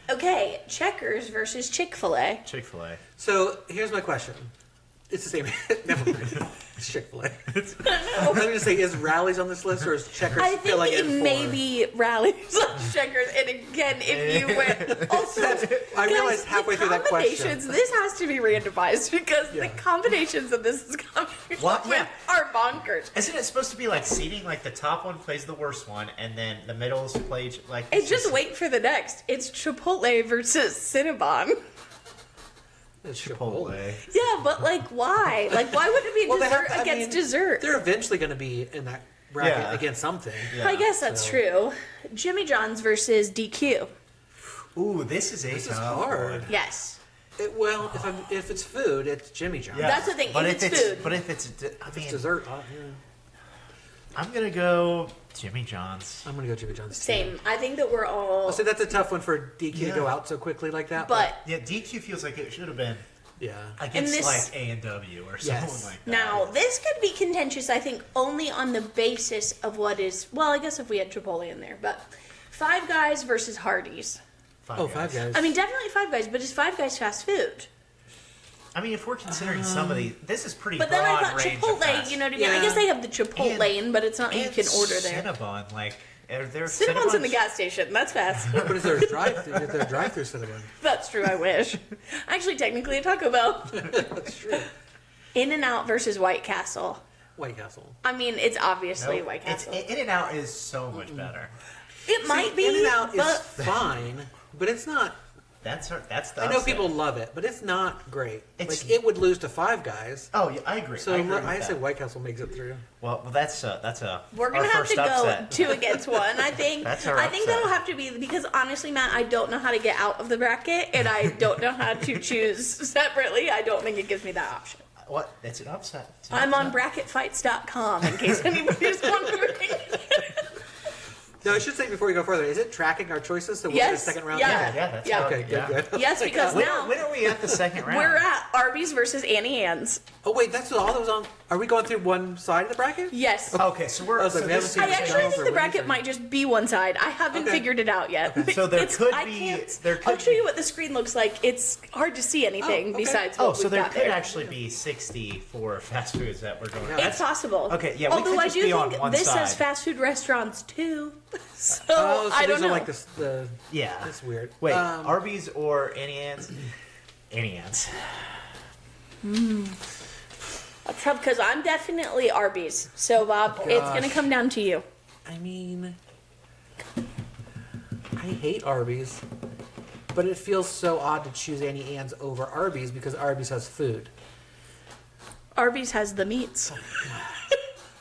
Okay, Checkers versus Chick-fil-A. Chick-fil-A. So here's my question. It's the same. Never mind. It's Chick-fil-A. I'm going to say, is Rally's on this list or is Checkers I filling think in it for? may be Rally's on Checkers. And again, if you went... Also, I realized halfway through that question. This has to be randomized because the combinations of this is coming What? up with are bonkers. Isn't it supposed to be like seating? Like the top one plays the worst one, and then the middle's plays like. And just wait for the next. It's Chipotle versus Cinnabon. It's Chipotle. Yeah, but like, why? Like, why would it be dessert against dessert? They're eventually going to be in that bracket against something. Yeah. I guess that's true. Jimmy John's versus DQ. Ooh, this is hard. one. Yes. Well, if it's food, it's Jimmy John's. Yeah. That's the thing. But if it's food. But if it's Dessert. I'm gonna go Jimmy John's. I'm going to go Jimmy John's. Same. I think that we're all. I'll say that's a tough one for DQ to go out so quickly like that. But Yeah, DQ feels like it should have been yeah. against this- like A&W or someone like that. now this could be contentious. I think only on the basis of what is. Well, I guess if we had Chipotle in there, but Five Guys versus Hardee's. Five Guys. I mean, definitely Five Guys, but is Five Guys fast food? I mean, if we're considering some of these, this is pretty But broad then I thought range of Chipotle. fast. You know what I mean? Yeah. I guess they have the Chipotle lane, but it's not you And can order there. Cinnabon, like, are there Cinnabon's in the Cinnabons? gas station. That's fast. But is there a drive-through? Is there a drive-through Cinnabon? That's true. I wish. Actually, technically, a Taco Bell. That's true. In-N-Out versus White Castle. White Castle. I mean, it's obviously Nope. White Castle. In-N-Out is so much better. It might be, In-N-Out but is fine, but it's not. That's the I know upset. people love it, but it's not great. It's- Like it would lose to Five Guys. Oh, yeah, I agree. So I agree with I say that. White Castle makes it through. Well, that's a we're gonna our have first to go upset. 2 against 1. I think. That's our I think upset. that'll have to be because honestly, Matt, I don't know how to get out of the bracket, and I don't know how to choose separately. I don't think it gives me that option. What? It's an upset. It's an I'm on upset. bracketfights.com in case anybody's wondering. No, I should say before we go further, is it tracking our choices so we'll get a Yes. second round? Yeah. Yeah, that's Yeah. how- Okay, good. Yes, because When, now when are we at the second round? we're at Arby's versus Annie Ann's. Oh wait, that's all that was on. Are we going through one side of the bracket? Yes. Okay, so we're. I was like, so we haven't this- seen I McDonald's actually or think the Wendy's bracket or- might just be one side. I haven't Okay. figured it out yet. So there It's- could I be- can't- there could I'll show be- you what the screen looks like. It's hard to see anything okay. besides what Oh, so we've there got could there. actually be 64 fast foods that we're going. Yeah. It's possible. Okay, yeah, we Although could I just do be on think one this says side. fast food restaurants too. So, Oh, so I these don't know. are like this. Yeah, That's weird. Wait, Arby's or Annie Ann's? Annie Ann's. That's tough because I'm definitely Arby's. So Bob, it's Gosh. gonna come down to you. I mean, I hate Arby's, but it feels so odd to choose Annie Ann's over Arby's because Arby's has food. Arby's has the meats.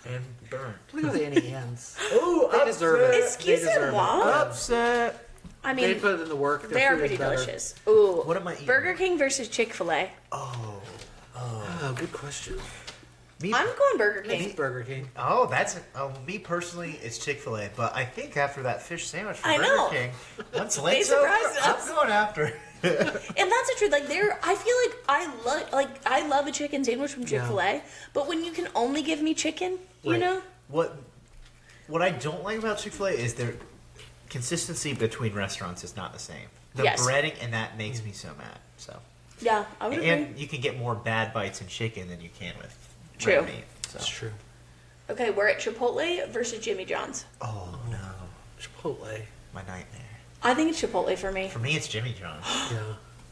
And burnt. Look at Annie Ann's. Ooh, They deserve it. Excuse They deserve me, what? it. Upset. I They mean, put it in the work. Their they are food is pretty better. delicious. Ooh, What am I eating? Burger King versus Chick-fil-A. Oh, good question. Me, I'm going Burger I King. eat Burger King. oh, that's me personally. It's Chick-fil-A, but I think after that fish sandwich from I Burger know. King, once They Lake's over, surprised us. I'm going after. And that's the truth. Like I feel like I love a chicken sandwich from Chick-fil-A, but when you can only give me chicken, you Right. know? What I don't like about Chick-fil-A is their consistency between restaurants is not the same. The Yes. breading, and that makes me so mad. So, Yeah, I would agree. and you can get more bad bites in chicken than you can with True. red meat. So. That's true. Okay, we're at Chipotle versus Jimmy John's. Oh no, Chipotle. my nightmare. I think it's Chipotle for me. For me, it's Jimmy John's. Yeah.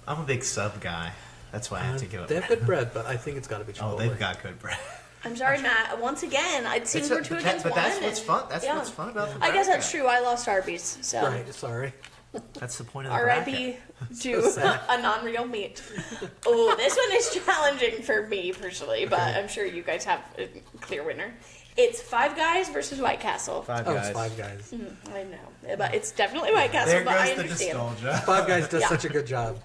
I'm a big sub guy. That's why I have to go. They have good bread, but I think it's got to be Chipotle. Oh, they've got good bread. I'm sorry, Matt. Once again, I'd seen we're two against but one. that's what's and- fun. That's yeah. what's fun about the I guess bracket. that's true. I lost Arby's, so Right, sorry. That's the point of the R.I.P. bracket. to a non-real meat. Oh, this one is challenging for me personally, but I'm sure you guys have a clear winner. It's Five Guys versus White Castle. Five Oh, guys. it's Five Guys. I know, but it's definitely White Castle. There but I goes the understand. nostalgia. Five Guys does Yeah. such a good job.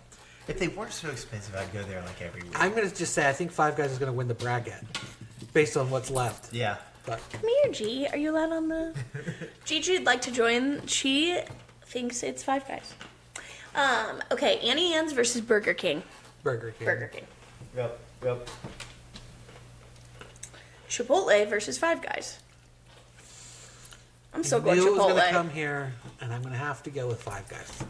If they weren't so expensive, I'd go there like every week. I'm going to just say I think Five Guys is going to win the bracket based on what's left. Yeah. But Come here, G. Are you allowed on the? Gigi'd like to join. She thinks it's Five Guys. Okay, Annie Ann's versus Burger King. Burger King. Burger King. Yep. Chipotle versus Five Guys. I'm still I going knew it was going to Chipotle. come here, and I'm going to have to go with Five Guys.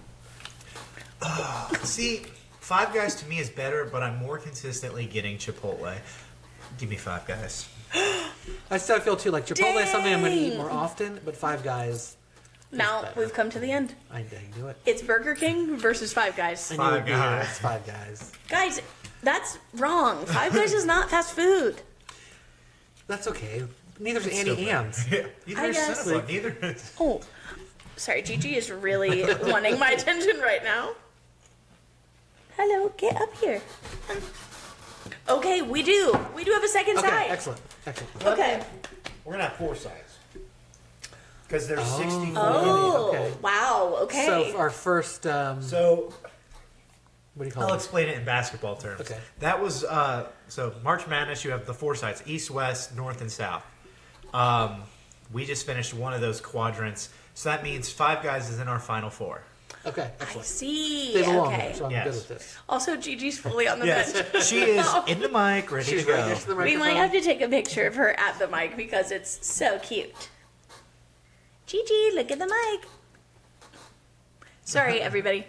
See, Five Guys to me is better, but I'm more consistently getting Chipotle. Give me Five Guys. I still feel too like Chipotle is something I'm going to eat Dang. more often, but Five Guys, Now better. we've come to the end. I knew it. It's Burger King versus Five Guys. I knew Five it'd be here. Guys. It's Five Guys. Guys, that's wrong. Five Guys is not fast food. That's okay. Neither's It's Annie still Ann's. better. Neither I is guess. Cinnabon. Neither is. Oh, sorry. Gigi is really wanting my attention right now. Hello, get up here. Okay, we do have a second Okay, side. excellent. Excellent. Okay. We're going to have 4 sides. Because there's 64. Oh, Okay. wow. Okay. So for our first, So what do you call I'll it? explain it in basketball terms. Okay. That was so March Madness. You have the 4 sides: East, West, North, and South. We just finished one of those quadrants, so that means Five Guys is in our final 4. Okay, I excellent. see. They belong Okay. here, so I'm Yes. good with this. Also, Gigi's fully on the Yes, bench. she is in the mic, ready She's to right go. next to the We microphone. might have to take a picture of her at the mic because it's so cute. Gigi, look at the mic. Sorry, everybody.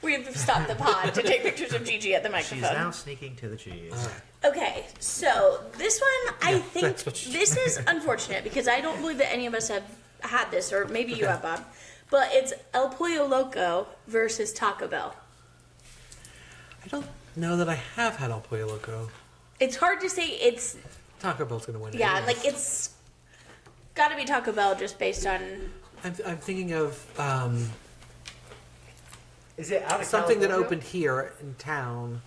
We've stopped the pod to take pictures of Gigi at the She's microphone. now sneaking to the cheese. Okay, so this one, I think that's what she- this is unfortunate because I don't believe that any of us have had this, or maybe you have, Bob. But it's El Pollo Loco versus Taco Bell. I don't know that I have had El Pollo Loco. It's hard to say. It's Taco Bell's going to win. yeah, anyways. like it's got to be Taco Bell just based on. I'm thinking of Is it out of something that California? opened here in town.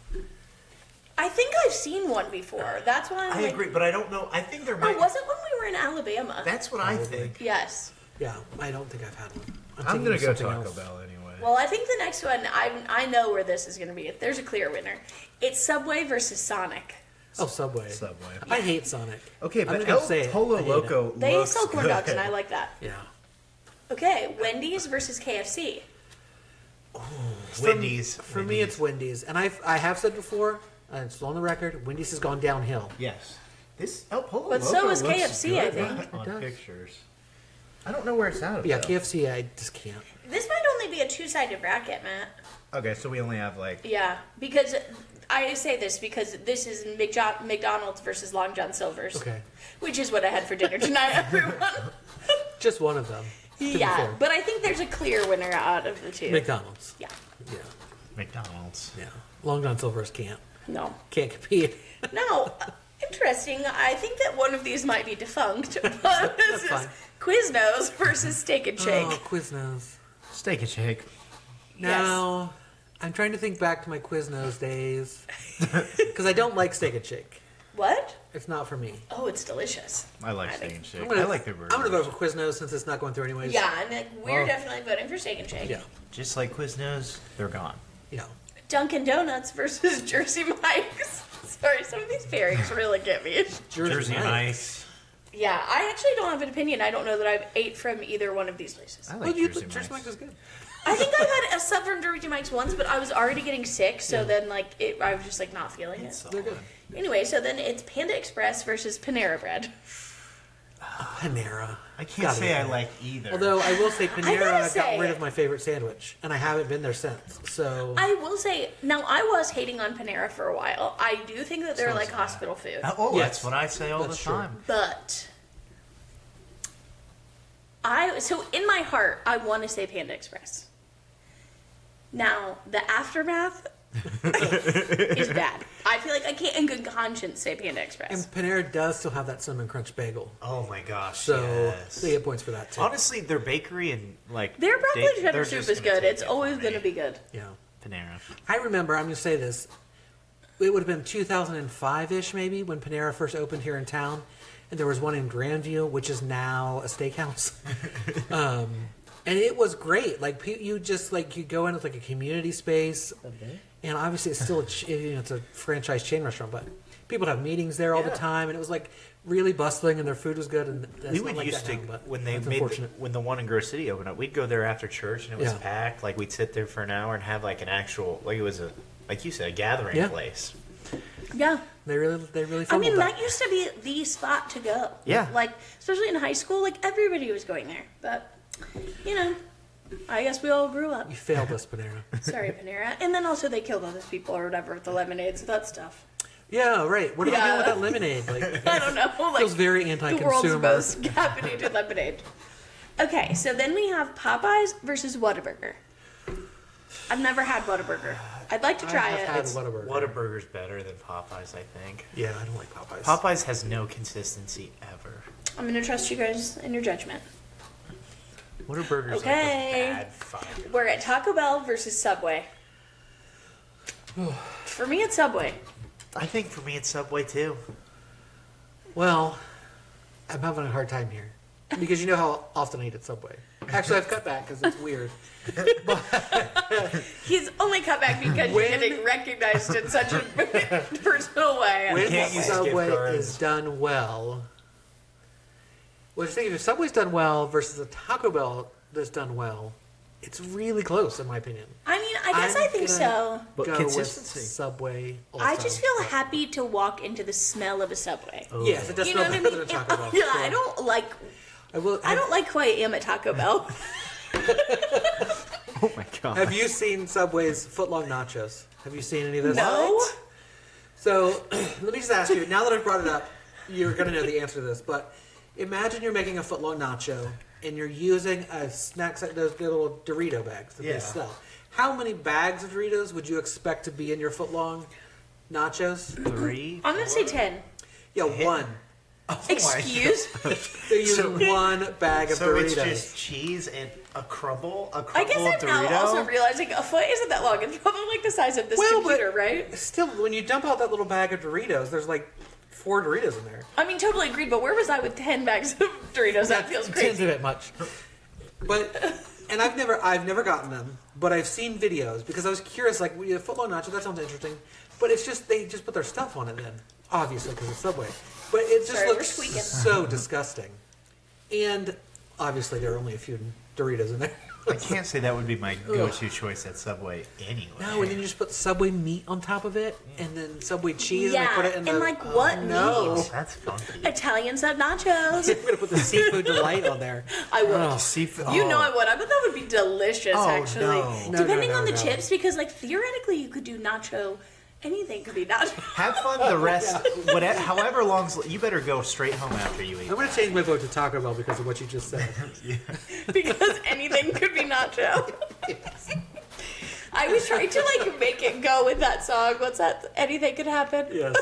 I think I've seen one before. That's why I'm I like, agree, but I don't know. I think there Or might. was it when we were in Alabama? That's what I think. Yes. Yeah, I don't think I've had one. I'm thinking gonna of go something Taco else. Bell anyway. Well, I think the next one, I know where this is going to be. There's a clear winner. It's Subway versus Sonic. Oh, Subway. Subway. I hate Sonic. Okay, I'm but gonna El say it. Pollo I hate Loco They looks sell corn dogs, good. and I like that. Yeah. Okay, Wendy's versus KFC. Wendy's. For me, it's Wendy's. And I have said before, and it's on the record, Wendy's has gone downhill. Yes. This Pollo But so Loco is looks KFC, good I think. on It does. pictures. I don't know where it's at. Yeah, though. KFC, I just can't. This might only be a two-sided bracket, Matt. Okay, so we only have like. Yeah, because I say this because this is McDonald's versus Long John Silver's. Okay. Which is what I had for dinner tonight, everyone. Just one of them. to be Yeah, fair. but I think there's a clear winner out of the two. McDonald's. Yeah. Yeah. McDonald's. Yeah. Long John Silver's can't compete. No. Interesting. I think that one of these might be defunct. But this is fine. Quiznos versus Steak and Shake. Oh, Quiznos. Steak and Shake. Now, I'm trying to think back to my Quiznos days. Because I don't like Steak and Shake. What? It's not for me. Oh, it's delicious. I like I Steak think- and Shake. I like their burgers. I'm going to vote for Quiznos since it's not going through anyways. Yeah, and like, we're Well- definitely voting for Steak and Shake. Yeah. Just like Quiznos, they're gone. Yeah. Dunkin' Donuts versus Jersey Mike's. Sorry, some of these pairings really get me. Jersey Mike's. Yeah, I actually don't have an opinion. I don't know that I've ate from either one of these places. I Well, like Jersey Jersey Mike's. Mike's is good. I think I've had a sub from Jersey Mike's once, but I was already getting sick, so then like I was just like not feeling it. They're good. Anyway, so then it's Panda Express versus Panera Bread. Panera. I can't Gotta say be I Panera. like either. Although I will say Panera got say- rid of my favorite sandwich, and I haven't been there since. So I will say, now I was hating on Panera for a while. I do think that they're So like is hospital food. oh, Yes. that's what I say all That's the true. time. But so in my heart, I want to say Panda Express. Now, the aftermath is bad. I feel like I can't in good conscience say Panda and Express. Panera does still have that cinnamon crunch bagel, Oh my gosh. so yes. they get points for that too. Honestly, their bakery and like Their broccoli they're cheddar just soup is gonna good. take It's it always from going to me. be good. Yeah, Panera. I remember. I'm going to say this. It would have been 2005-ish maybe when Panera first opened here in town, and there was one in Grandview, which is now a steakhouse. And it was great. Like you just like you go in with like a community space, and obviously it's still it's a franchise chain restaurant, but people have meetings there all the Yeah. time, and it was like really bustling, and their food was good. And that's We not would like used that to now, but when they that's made unfortunate. when the one in Grove City opened up, we'd go there after church and it was Yeah. packed. Like we'd sit there for an hour and have like an actual like it was a like you said a gathering Yeah. place. Yeah. They really I fumbled mean, that. that used to be the spot to go. Yeah. Like, especially in high school, like everybody was going there. But, you know, I guess we all grew up. You failed us, Panera. Sorry, Panera. And then also they killed all those people or whatever with the lemonade, so that's tough. Yeah, right. What are they doing Yeah. with that lemonade? Like, I don't know. Like, feels very the anti-consumer. world's most caffeinated lemonade. Okay, so then we have Popeyes versus Whataburger. I've never had Whataburger. I'd like to try I have it. had Whataburger. Whataburger's better than Popeyes, I think. Yeah, I don't like Popeyes. Popeyes has no consistency ever. I'm going to trust you guys in your judgment. Whataburger's Okay. like a bad fight. We're at Taco Bell versus Subway. For me, it's Subway. I think for me it's Subway too. Well, I'm having a hard time here because you know how often I eat at Subway. Actually, I've cut back because it's weird. He's only cut back because When- you're getting recognized in such a personal way. When can't use Subway gift cards. is done well, well, if Subway's done well versus a Taco Bell that's done well, it's really close in my opinion. I mean, I guess I'm I think gonna so. But Go consistency. with Subway. Also. I just feel happy to walk into the smell of a Subway. Yes, it does You know smell what I better mean? than a Taco Bell. Yeah, so I don't like. I will. I don't like who I am at Taco Bell. Oh my god. Have you seen Subway's footlong nachos? Have you seen any of this? No. So let me just ask you. Now that I've brought it up, you're going to know the answer to this. But imagine you're making a footlong nacho and you're using a snack set, those little Dorito bags that Yeah. they sell. How many bags of Doritos would you expect to be in your footlong nachos? 3. I'm gonna say 10. Yeah, one. Excuse? They're using one bag of So Doritos. it's just cheese and a crumble I guess of I'm Dorito. now also realizing a foot isn't that long. It's probably like the size of this Well, but- computer, right? Still, when you dump out that little bag of Doritos, there's like 4 Doritos in there. I mean, totally agreed. But where was I with 10 bags of Doritos? That feels Seems crazy. a bit much. But and I've never gotten them, but I've seen videos because I was curious. Like footlong nacho, that sounds interesting. But it's just they just put their stuff on it then, obviously because it's Subway. But it just Sorry, we're looks squeaking. so disgusting. And obviously there are only a few Doritos in there. I can't say that would be my go-to choice at Subway anyway. No, and then you just put Subway meat on top of it, and then Subway cheese, Yeah, and they put it in and the... like what no. meat? That's funky. Italian sub nachos. I'm going to put the seafood delight on there. I would. Oh. Seafood. You know I would. I bet that would be delicious, Oh, actually. no. No, Depending no, on the no. chips, because like theoretically you could do nacho. Anything could be nacho. Have fun the rest. Whatever, however long. You better go straight home after you eat. I'm going to change my vote to Taco Bell because of what you just said. Because anything could be nacho. I was trying to like make it go with that song. What's that? Anything could happen. Yes.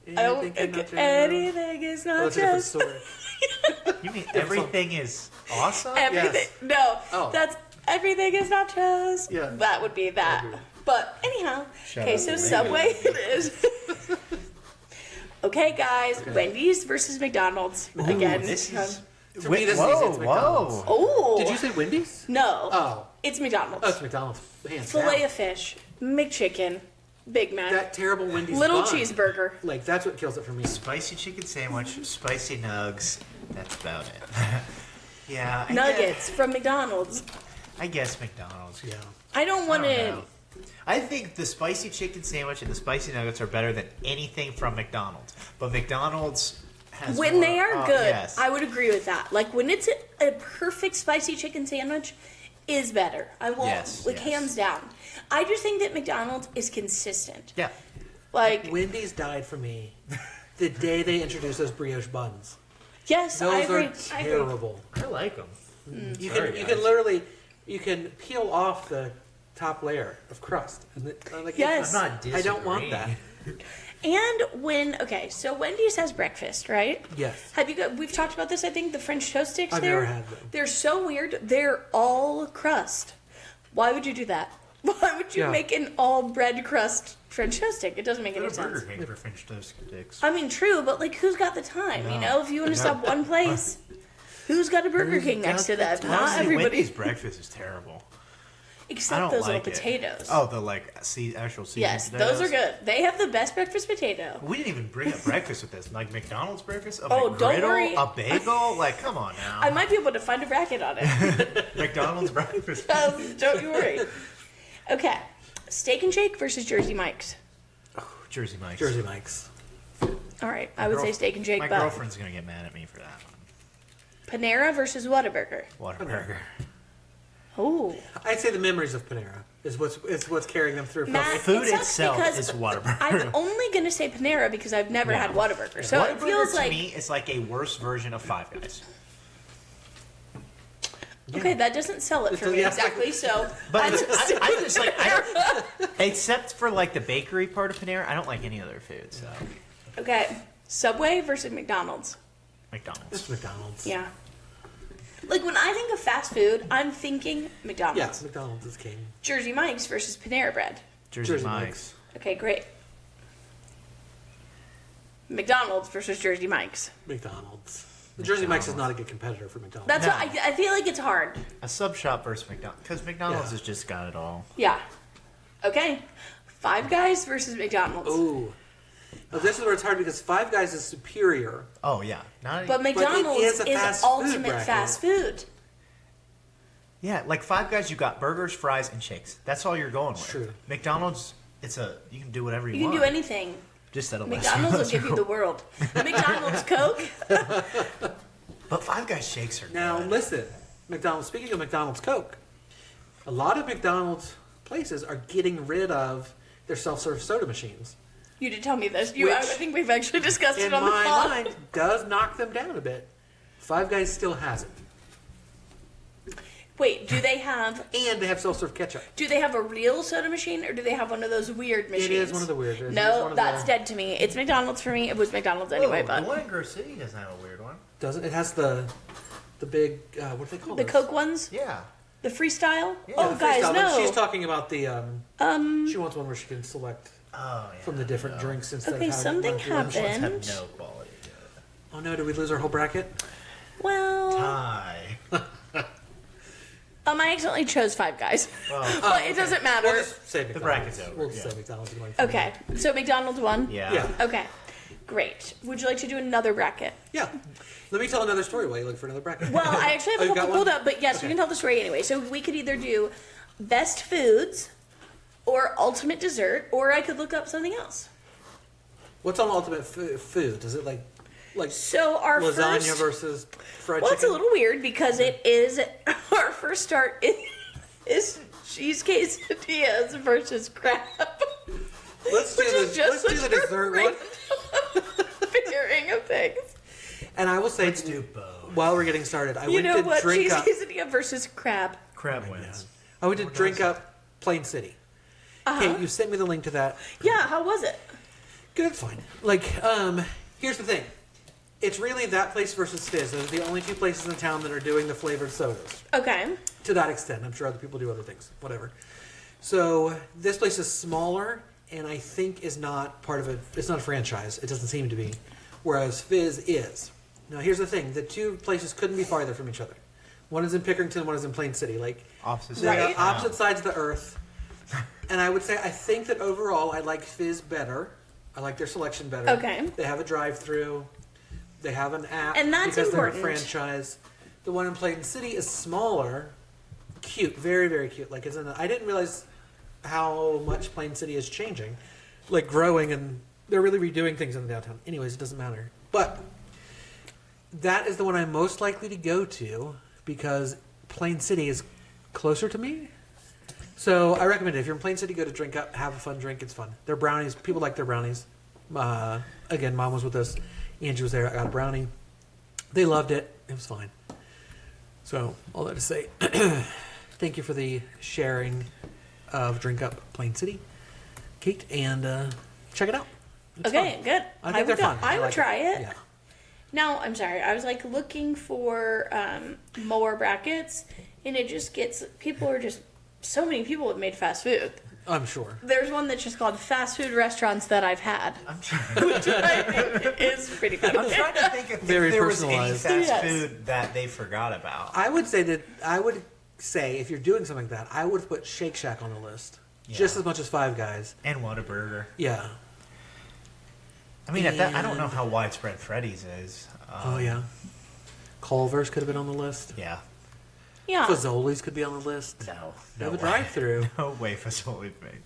Anything is Oh, that's a different nachos. story. You mean everything is awesome? Everything. Yes. No, Oh. that's everything is nachos. Yeah. That would be that. agree. But anyhow, Shout okay, out so to Subway it is. Okay, guys, Wendy's versus McDonald's again. This is. For me, this is easy. It's McDonald's. Oh, Did you say Wendy's? no? Oh. It's McDonald's. Oh, it's McDonald's. Hands Filet down. of fish, McChicken, Big Mac, That terrible Wendy's little bun. cheeseburger. Like, that's what kills it for me. Spicy chicken sandwich, spicy nugs. That's about it. Yeah. Nuggets from McDonald's. I guess McDonald's. Yeah. I don't want I don't to. know. I think the spicy chicken sandwich and the spicy nuggets are better than anything from McDonald's. But McDonald's has When more- they are oh, good, yes. I would agree with that. Like when it's a perfect spicy chicken sandwich, is better. I won't. Yes, like yes. hands down. I just think that McDonald's is consistent. Yeah. Like Wendy's died for me the day they introduced those brioche buns. yes, I Those agree. are I agree. terrible. I like them. You can literally peel off the top layer of crust. And like, Yes. I'm not I don't want disagreeing. that. And so Wendy's has breakfast, right? Yes. Have you got? We've talked about this. I think the French toast sticks. I've there, never had them. They're so weird. They're all crust. Why would you do that? Why would you Yeah. make an all bread crust French toast stick? It doesn't make any Go to sense. Burger King for French toast sticks. I mean, true, but like, who's got the time? You know, if you want to stop one place, who's got a Burger King next to them? Not Honestly, everybody, Wendy's breakfast is terrible. I except don't those like little it. potatoes. Oh, the actual seasoned yes, potatoes. those are good. They have the best breakfast potato. We didn't even bring up breakfast with this. Like McDonald's breakfast, a Oh, don't McGriddle, worry. a bagel. Like, come on now. I might be able to find a bracket on it. McDonald's breakfast. Don't you worry. Okay, Steak and Shake versus Jersey Mike's. Jersey Mike's. Jersey Mike's. All right, I would say Steak and Shake, My but girlfriend's gonna get mad at me for that one. Panera versus Whataburger. Whataburger. Oh, I'd say the memories of Panera is what's carrying them through. For Matt, me. Food it sucks itself because is Whataburger. I'm only gonna say Panera because I've never had Whataburger, so it Whataburger feels to like me is like a worse version of Five Guys. okay, that doesn't sell it for me Yeah. exactly. So, But I'm I just like, except for like the bakery part of Panera, I don't like any other food. So okay, Subway versus McDonald's. McDonald's. It's McDonald's. Yeah. Like when I think of fast food, I'm thinking McDonald's. Yes, McDonald's is king. Jersey Mike's versus Panera Bread. Jersey Mike's. Okay, great. McDonald's versus Jersey Mike's. McDonald's. The Jersey Mike's is not a good competitor for McDonald's. That's No. what I feel like it's hard. A sub shop versus McDonald's, because McDonald's Yeah. has just got it all. Yeah. Okay. Five Guys versus McDonald's. Ooh. Now, this is where it's hard because Five Guys is superior. Oh yeah, not But McDonald's is is, a fast food ultimate bracket. fast food. yeah, like Five Guys, you got burgers, fries, and shakes. That's all you're going with. True. McDonald's, you can do whatever you, You can want. do anything. Just at a McDonald's will give you the world. McDonald's Coke. But Five Guys shakes are Now, good. listen. McDonald's. Speaking of McDonald's Coke, a lot of McDonald's places are getting rid of their self-serve soda machines. You did tell me this. I Which, think we've actually discussed In it on the my pod. mind, does knock them down a bit. Five Guys still has it, Wait, do they have and they have self-serve ketchup. a real soda machine or do they have one of those weird machines? It is one of the weird. It is No, one of that's the, dead to me. It's McDonald's for me. It was McDonald's anyway, The but one in Grove City doesn't have a weird one. Doesn't it has the big what do they call the those? Coke ones, Yeah. the freestyle. Yeah, Oh, The guys, freestyle, but no. She's talking about the She wants one where she can select Oh yeah. from the different drinks instead Okay, of having something one through lunch. happened. Have no quality to it. Oh no! Did we lose our whole bracket? Well, Tie. I accidentally chose Five Guys, Well, but it doesn't matter. We'll just say McDonald's. bracket's over, We'll just yeah. say McDonald's. Going Okay, so McDonald's won. yeah. Yeah. Okay, Great. Would you like to do another bracket? Yeah. Let me tell another story while you look for another bracket. Well, I actually have a you've got couple one? pulled up, but yes, Okay. you can tell the story anyway. So we could either do best foods or ultimate dessert, or I could look up something else. What's on ultimate food? Is it like So our lasagna first, versus fried well, chicken? it's a little weird because it is our first start is cheese quesadillas versus crab. Let's do Which is just the such a dessert one. pairing of things. And I will say, Let's do both. while we're getting started, I You went know to what? drink Cheese up. quesadilla versus crab. Crab wins. I went to drink up Plain City. Okay, you sent me the link to that. Yeah, how was it? Good, it's fine. Like, here's the thing. It's really that place versus Fizz. Those are the only two places in town that are doing the flavored sodas. Okay. To that extent. I'm sure other people do other things. Whatever. So, this place is smaller, and I think is not part of it's not a franchise. It doesn't seem to be. Whereas Fizz is. Now, here's the thing. The two places couldn't be farther from each other. One is in Pickerington, one is in Plain City. Like, Opposite they are Right. opposite sides of the earth. And I would say, I think that overall, I like Fizz better. I like their selection better. Okay. They have a drive-through. They have an app. And that's because important. they're a franchise. The one in Plain City is smaller, cute, very, very cute. Like, I didn't realize how much Plain City is changing, like growing, and they're really redoing things in the downtown. Anyways, it doesn't matter. But that is the one I'm most likely to go to because Plain City is closer to me. So I recommend it. If you're in Plain City, go to Drink Up, have a fun drink. It's fun. Their brownies, people like their brownies. Again, Mom was with us. Angie was there. I got a brownie. They loved it. It was fine. So all that to say, thank you for the sharing of Drink Up Plain City, Kate, and check it out. It's Okay, fun. good. I think they're fun. I would like try it. Yeah. Now, I'm sorry. I was like looking for more brackets, and it just gets so many people have made fast food. I'm sure. There's one that's just called fast food restaurants that I've had, I'm trying, which I think is pretty funny. I'm trying to think if Very there was any personalized. fast Yes. food that they forgot about. I would say if you're doing something like that, I would put Shake Shack on the list Yeah. just as much as Five Guys. And Whataburger. Yeah. I mean, at that, I don't know how widespread Freddy's is. Oh yeah. Culver's could have been on the list. Yeah. Yeah. Fazoli's could be on the list. No. They have a way. drive-through. No way Fazoli's made.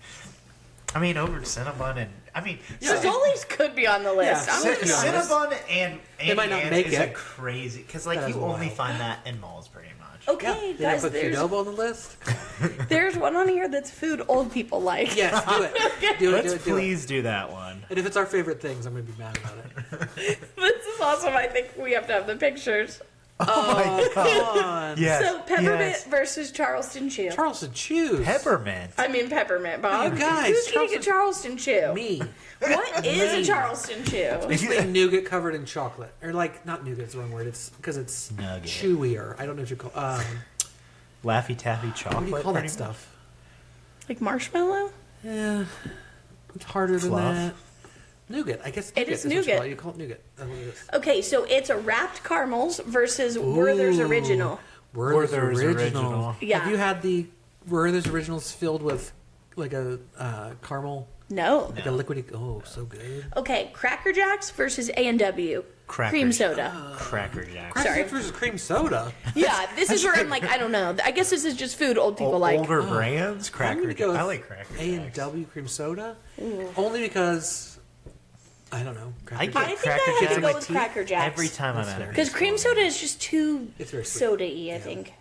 I mean, over Cinnabon and... I mean... Fazoli's could be on the list. Yeah, I'm Cin- gonna be honest. Cinnabon and They might not make is it. a crazy... Because, like, That is you only wild. find that in malls, pretty much. Okay, Did I guys, put there's Qdoba on the list? there's one on here that's food old people like. Yes, do it. Do it, Let's do it, do it. please do that one. And if it's our favorite things, I'm going to be mad about it. This is awesome. I think we have to have the pictures. Oh, my God. Come on. Yes. So peppermint yes. versus Charleston Chew. Charleston Chews. Peppermint. I mean peppermint, Bob. You guys, Who's eating a Charleston Chew? Me. What is a Charleston Chew? Basically nougat covered in chocolate. Or like, not nougat's the wrong word. It's because it's Nugget. chewier. I don't know what you call Laffy Taffy chocolate. what do you call that pretty stuff? Like marshmallow? Yeah. It's harder than Fluff. that. Nougat. I guess It is what you nougat. call it. You call it nougat. That's what it is. Okay, so it's a wrapped caramels versus Werther's Ooh. Original. Werther's Werther's Original. Original. Yeah. Have you had the Werther's Originals filled with like a caramel, No. like a liquidy? Oh, so good. Okay, Cracker Jacks versus A&W. Cracker Cream Jack. soda. Cracker Jack. Cracker Sorry. Jacks versus cream soda. Yeah, this is where I'm like, I don't know. I guess this is just food old people like. Older brands. I'm Cracker gonna Jack. go with I like Cracker A and Jacks. W cream soda, only because I don't know. I Cracker get I think Cracker I have to Jacks go in my with teeth Cracker Jacks. every time I'm That's at fair. a Because cream soda is just too It's very sweet. soda-y, I think.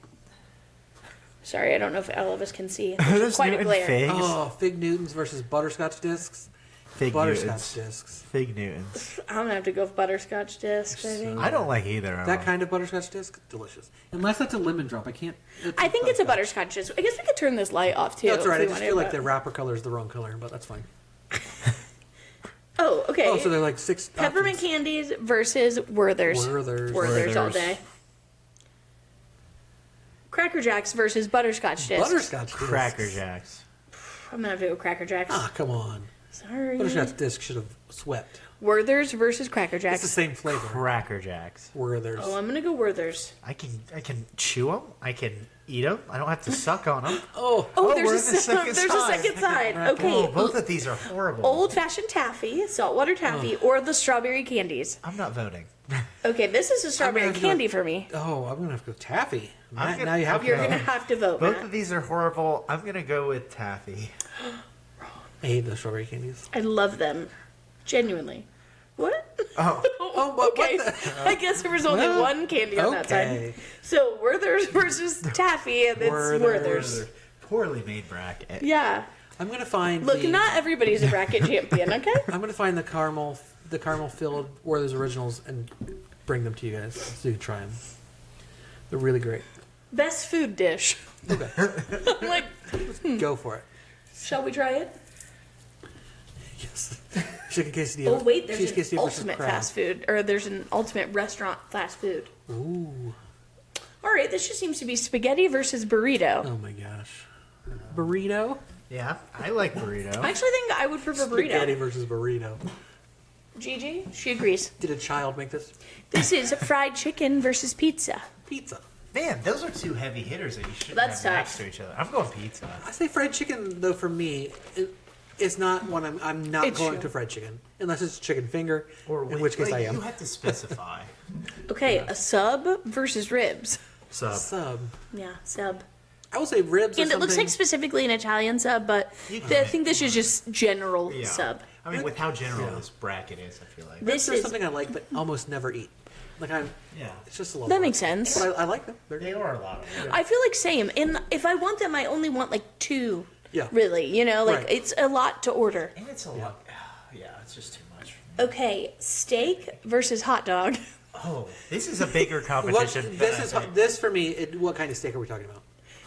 Sorry, I don't know if all of us can see. Those There's quite a Newton glare. Figs. Oh, Fig Newtons versus butterscotch discs. Fig Butterscotch Newtons. discs. Fig Newtons. I'm gonna have to go with butterscotch discs, I think. I don't like either of That them. kind of butterscotch disc, delicious. Unless that's a lemon drop, I can't. I think it's a butterscotch disc. I guess we could turn this light off too. No, that's if right. we I just wanted, feel like but- the wrapper color is the wrong color, but that's fine. Oh, okay. Oh, so they're like six. Peppermint options. candies versus Werther's. Werther's. Werther's all Werther's. day. Cracker Jacks versus butterscotch discs. Butterscotch discs. Cracker Jacks. I'm gonna have to go Cracker Jacks. Ah, come on. Sorry. Butterscotch disc should have swept. Werther's versus Cracker It's the Jacks. same flavor. Cracker Jacks. Werther's. Oh, I'm gonna go Werther's. I can chew them. I can eat them. I don't have to suck on them. Oh, we're there's in the second there's a side. second side. Okay, Oh, both of these are horrible. old-fashioned taffy, saltwater taffy, or the strawberry candies. I'm not voting. Okay, this is a strawberry have to go- candy for me. Oh, I'm gonna have to go taffy. I'm Now you have You're to. gonna have to vote, Both Matt. of these are horrible. I'm gonna go with taffy. I hate the strawberry candies. I love them, genuinely. What? Oh, Oh, but Okay, what the? I guess there was only Well, one candy on that okay. side. So Werther's versus taffy, and it's Werther's. poorly made bracket. Yeah. I'm gonna find. Look, the, not everybody's a bracket champion, okay? I'm gonna find the caramel filled Werther's originals and bring them to you guys so you can try them. They're really great. Best food dish. Okay, I'm like, go for it. shall we try it? Yes. Chicken quesadilla. Oh wait, there's cheese an quesadilla versus ultimate crab. fast food, or there's an ultimate restaurant fast food. Ooh. All right, this just seems to be spaghetti versus burrito. Oh my gosh. Burrito. Yeah, I like burrito. I actually think I would prefer Spaghetti burrito. versus burrito. Gigi, she agrees. Did a child make this? This is fried chicken versus pizza. Pizza. Man, those are two heavy hitters that you shouldn't That's have tough. next to each other. I'm going pizza. I say fried chicken though. For me, it's not one I'm not It's going true. to fried chicken unless it's chicken finger, in wait, which case I like, am. You have to specify. Okay, a sub versus ribs. Sub. Yeah, sub. I will say ribs. And or it looks like something- specifically an Italian sub, but I think this is just general Yeah. sub. I mean, with how general this bracket is, I feel like. This Ribs are is something I like, but almost never eat. Like I'm. Yeah. It's just a little. that work. makes sense. But I like them. They are a lot. I feel like same. And if I want them, I only want like two. Yeah. Really, you know, like Right. it's a lot to order. And it's a lot. Yeah, it's just too much. Okay, steak versus hot dog. Oh, this is a bigger What, competition. than this I is think. this for me. What kind of steak are we talking about?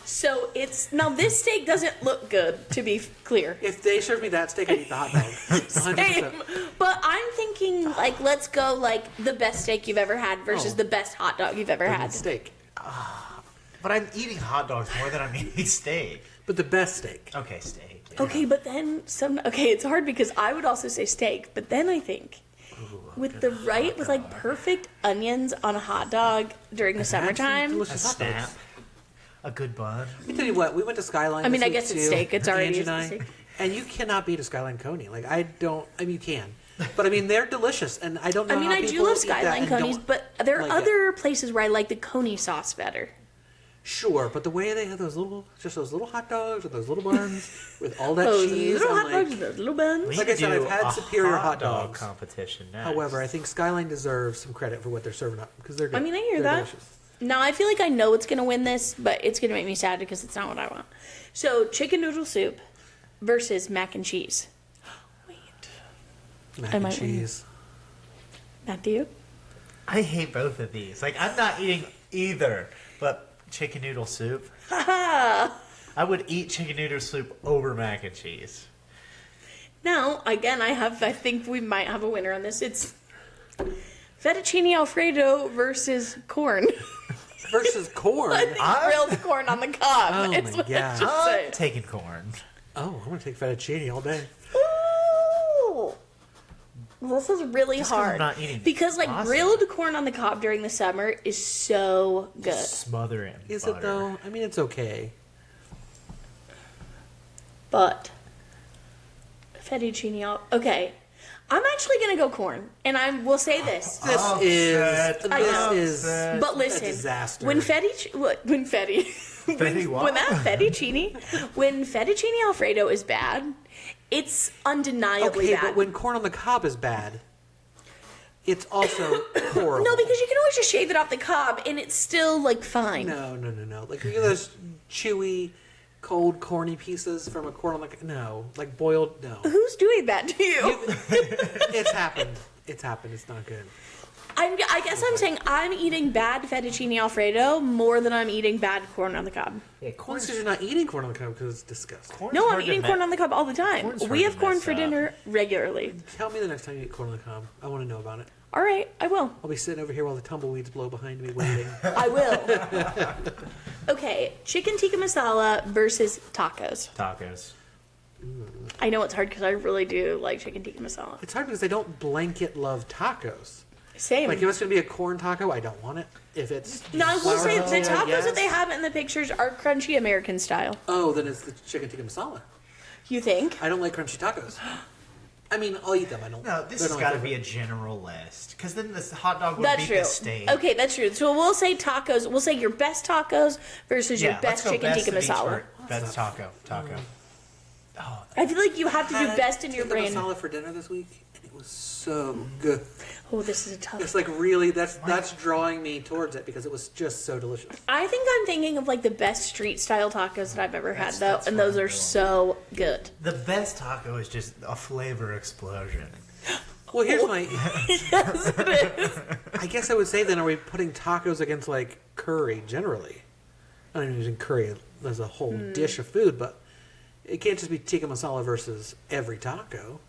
So it's now this steak doesn't look good, to be clear. If they serve me that steak, I'd eat the hot dog. 100%. Same. But I'm thinking like let's go like the best steak you've ever had versus Oh. the best hot dog you've ever had. Steak, But I'm eating hot dogs more than I'm eating steak. but the best steak. Okay, steak. Yeah. Okay, but then it's hard because I would also say steak, but then I think with the right with like perfect onions on a hot dog during the I've had some summertime. A delicious hot dogs. snap. A good bun. Let me tell you what, we went to Skyline. I mean, this I week, guess it's too, steak. It's already Angie is and I, steak. and you cannot beat a Skyline Coney. Like I mean, you can, but I mean, they're delicious, and I don't know. I mean, how I do people love eat that Skyline and Conies, don't but there are like it. other places where I like the Coney sauce better. Sure, but the way they have those little hot dogs with those little buns with all that Those cheese, little I'm hot like, dogs, those little buns. We Like need I said, to I've do had a superior hot dog dogs. competition next. However, I think Skyline deserves some credit for what they're serving up because they're good. I mean, I hear They're that. delicious. Now I feel like I know it's gonna win this, but it's gonna make me sad because it's not what I want. So chicken noodle soup versus mac and cheese. Wait, Mac I and might win. cheese. Matthew? I hate both of these. Like, I'm not eating either, but chicken noodle soup. I would eat chicken noodle soup over mac and cheese. Now, again, I think we might have a winner on this. It's fettuccine alfredo versus corn. Versus corn. I think grilled corn on the cob. Oh It's my what I gosh. should say. I'm taking corn. Oh, I'm gonna take fettuccine all day. Ooh. This is really Just 'cause I'm hard not eating because like pasta. grilled corn on the cob during the summer is so good. Smother it in Is butter. it though? I mean, it's okay. But fettuccine okay. I'm actually gonna go corn, and I will say this. This Upset. is I know. this is But a listen, disaster. when fettuccine alfredo is bad, it's undeniably okay, bad. but when corn on the cob is bad, it's also horrible. No, because you can always just shave it off the cob, and it's still like fine. no. Like you get those chewy, cold, corny pieces from a corn on the no, like boiled. No, Who's doing that to you? it's happened. It's happened. It's not good. I guess I'm saying I'm eating bad fettuccine alfredo more than I'm eating bad corn on the cob. Yeah, Corn corn's, because you're not eating corn on the cob because it's disgusting. corn's No, I'm hard to eating me- corn on the cob all the time. Corn's hard We to have corn mess for up. dinner regularly. Tell me the next time you eat corn on the cob. I want to know about it. All right, I will. I'll be sitting over here while the tumbleweeds blow behind me, waiting. I will. Okay, chicken tikka masala versus tacos. Tacos. I know it's hard because I really do like chicken tikka masala. It's hard because I don't blanket love tacos. Same. Like, if it's going to be a corn taco, I don't want it. If it's No, I will say the tacos yes. that they have in the pictures are crunchy American style. Oh, then it's the chicken tikka masala. You think? I don't like crunchy tacos. I mean, I'll eat them. I don't. No, this they're has not got to my be a favorite. general list. Because then this hot dog would That's beat true. the steak. Okay, that's true. So we'll say tacos. We'll say your best tacos versus your let's best go chicken best tikka of each masala. word. Best taco. Oh, I feel like you have to do Had best in your tikka brain. masala for dinner this week, and it was so good. Oh, this is a tough. It's like really that's drawing me towards it because it was just so delicious. I think I'm thinking of like the best street style tacos that I've ever had, though, that's and those fine, are though. so good. the best taco is just a flavor explosion. Well, here's my. Yes, it is. I guess I would say then, are we putting tacos against like curry generally? I don't even using curry as a whole dish of food, but it can't just be tikka masala versus every taco.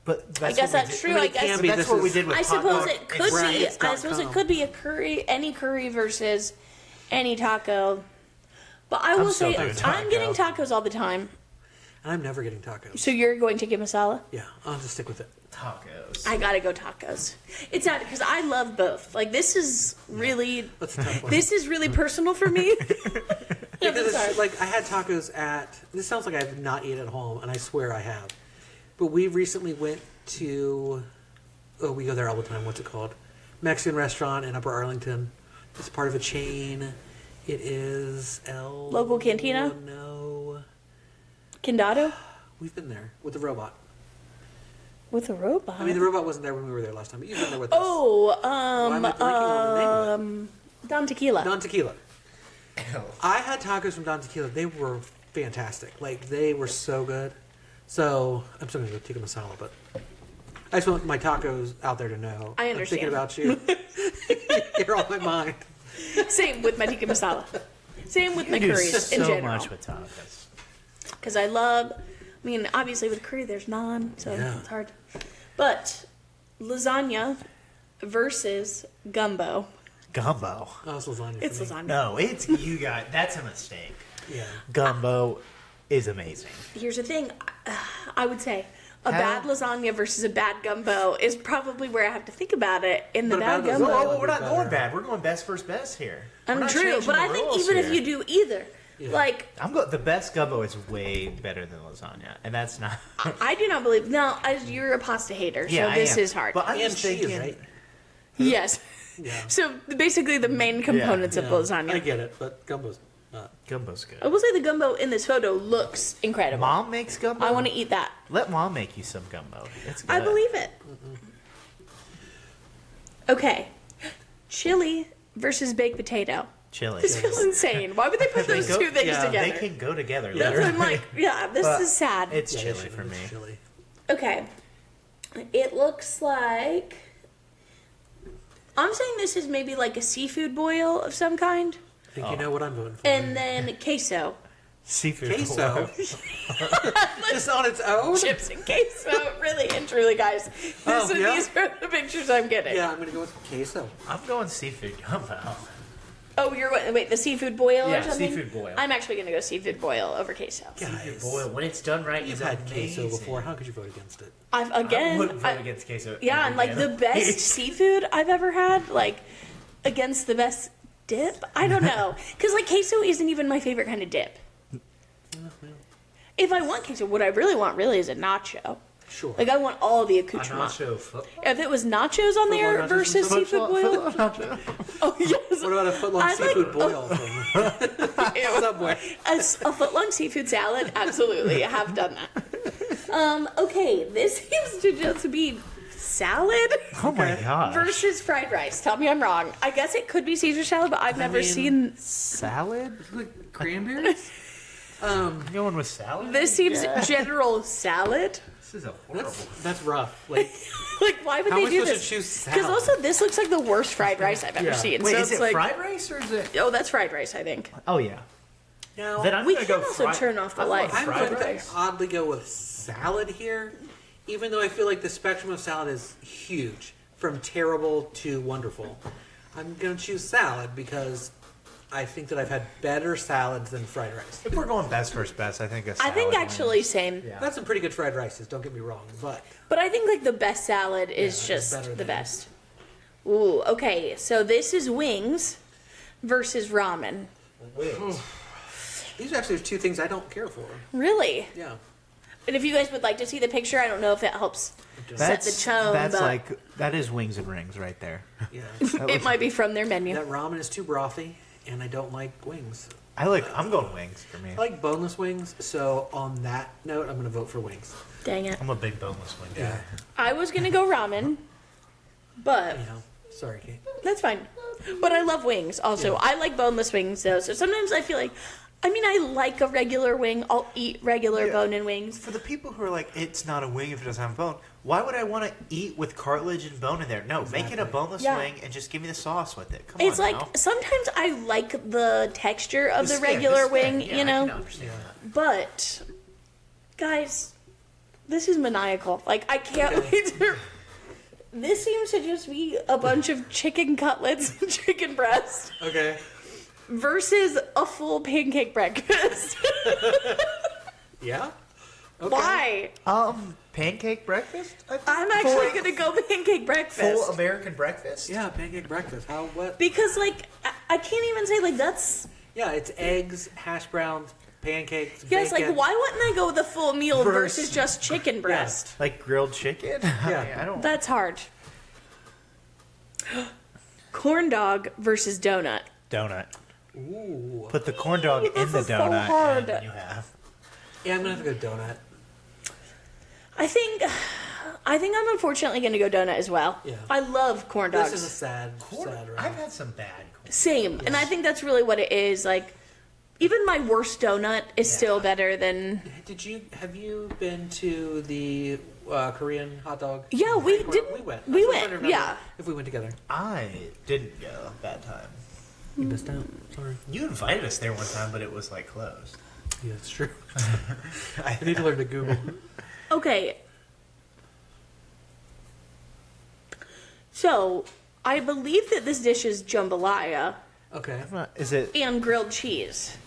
But that's I guess what we that's did- true. I mean, I it can guess be. That's This what is- we did with I hot suppose dog. it could Right, be. it's I suppose it .com. could be a curry, any curry versus any taco. But I will still say, doing I'm getting taco. tacos all the time. And I'm never getting tacos. So you're going to get masala? Yeah, I'll just stick with it. Tacos. I gotta go tacos. It's not because I love both. Like this is really, That's a tough one. this is really personal for me. Yeah, Because sorry. it's like I had tacos at. This sounds like I've not eaten at home, and I swear I have. But we recently went to. Oh, we go there all the time. What's it called? Mexican restaurant in Upper Arlington. It's part of a chain. It is Local Cantina? No, Condado we've been there with the robot. with a robot. I mean, the robot wasn't there when we were there last time, but you've been there with us. Oh, Why am I blanking on the name of Don Tequila. Don Tequila. I had tacos from Don Tequila. They were fantastic. Like, they were so good. So, I'm still going to go tikka masala, but I just want my tacos out there to know. I I'm thinking understand. about you. You're on my mind. Same with my tikka masala. Same with my You do curries in so general. much with tacos. Because I love, I mean, obviously with curry there's naan, so Yeah. it's hard. But lasagna versus gumbo. Gumbo. Oh, it's lasagna. It's for me. lasagna. No, it's you guys. That's a mistake. Yeah. Gumbo is amazing. Here's the thing, I would say a How- bad lasagna versus a bad gumbo is probably where I have to think about it in the But a bad bad gumbo. lasagna- Well, we're not better. going bad. We're going best first best here. We're not True, changing but the I think rules even if here. you do either, Yeah. like I'm the best gumbo is way better than lasagna, and that's not. I do not believe. No, you're a pasta hater, so I this am. is hard. But I'm And just cheese, thinking, right? Yes. Yeah. So basically, the main components of Yeah. lasagna. I get it, but gumbo's not. gumbo's good. I will say the gumbo in this photo looks incredible. Mom makes gumbo. I want to eat that. Let mom make you some gumbo. It's good. I believe it. Okay. Chili versus baked potato. Chili. This feels insane. Why would they put They those go- two things yeah, together? They can go together. That's what I'm literally. like, yeah, this But is sad. It's Yeah, chili you're right, for it me. is chili. Okay. It looks like. I'm saying this is maybe like a seafood boil of some kind. I think you know what I'm voting for. And then queso. Seafood. queso. Just on its own? Chips and queso. Really and truly, guys. Oh, yeah? These are the pictures I'm getting. Yeah, I'm going to go with queso. I'm going seafood gumbo. Oh, you're wait, the seafood boil or Yeah, something? seafood boil. I'm actually going to go seafood boil over queso. Seafood boil when it's done right. You've is had queso amazing. before. How could you vote against it? I've I again. wouldn't vote I- against queso. yeah, and like the again. best seafood I've ever had, like against the best dip. I don't know, because like queso isn't even my favorite kind of dip. If I want queso, what I really want is a nacho. Sure. Like I want all the A accoutrement. nacho foot. If it was nachos on there nachos versus and seafood boil, oh yes, What about a foot-long I'd like- seafood boil from Ew. Subway? a foot-long seafood salad, absolutely. I have done that. Okay, this seems to just be salad Oh my god. versus fried rice. Tell me I'm wrong. I guess it could be Caesar salad, but I've never mean- seen. salad? Like cranberries? I'm going with salad. This seems general salad. This is a horrible. That's rough. Like, Like, why would how they am I do supposed this? to choose Because salad? also, this looks like the worst fried rice I've ever Yeah. seen. Wait, so is it's it like, fried rice or is it? oh, that's fried rice, I think. Oh yeah. now, Then I'm We gonna can go also fried- turn off the I'm light. going I'm fried going to rice. oddly go with salad here, even though I feel like the spectrum of salad is huge, from terrible to wonderful. I'm going to choose salad because I think that I've had better salads than fried rice. If we're going best versus best, I think a salad I think wins. actually same. Yeah. That's some pretty good fried rices. Don't get me wrong, but But I think like the best salad is it's just better the than- best. Ooh, okay. So this is wings versus ramen. these are actually two things I don't care for. Really? Yeah. And if you guys would like to see the picture, I don't know if it helps set the tone, That's but like that is wings and rings right there. Yeah. it might be from their menu. That ramen is too brothy, and I don't like wings. I'm going wings for me. I like boneless wings, so on that note, I'm going to vote for wings. Dang it. I'm a big boneless wing guy. I was going to go ramen, but Anyhow, sorry, Kate. that's fine. But I love wings also. Yeah. I like boneless wings though. So sometimes I feel like, I like a regular wing. I'll eat regular Yeah. bone-in wings. For the people who are like, it's not a wing if it doesn't have a bone, why would I want to eat with cartilage and bone in there? No, make it a Exactly. boneless Yeah. wing and just give me the sauce with it. Come It's on like now. sometimes I like the texture of the skin, regular skin, wing, yeah, you I know. can understand that. But guys, this is maniacal. Like I can't Okay. wait to. This seems to just be a bunch of chicken cutlets and chicken breast Okay. versus a full pancake breakfast. Yeah? Okay. Why? Pancake breakfast? I'm actually gonna go pancake breakfast. Full American breakfast? Yeah, pancake breakfast. How, what? Because like I can't even say like that's Yeah, it's eggs, hash browns, pancakes, yes, bacon. like why wouldn't I go with a full meal Versus- versus just chicken breast? Like grilled chicken? Yeah. I don't. That's hard. Corn dog versus donut. Donut. Ooh. Put the corn dog in This the is so donut. hard. And you have. Yeah, I'm going to have to go donut. I think I'm unfortunately going to go donut as well. Yeah. I love corn dogs. This is a sad I've round. had some bad corn. Same. And I think that's really what it is. Like, even my worst donut is Yeah. still better than. Have you been to the Korean hot dog? Yeah, we Where- did. We went. We I was went, trying to remember yeah. If we went together. I didn't go. Bad time. You missed out. Sorry. You invited us there one time, but it was like closed. Yeah, it's true. I need to learn to Google. Okay. So, I believe that this dish is jambalaya Okay. Is it? and grilled cheese.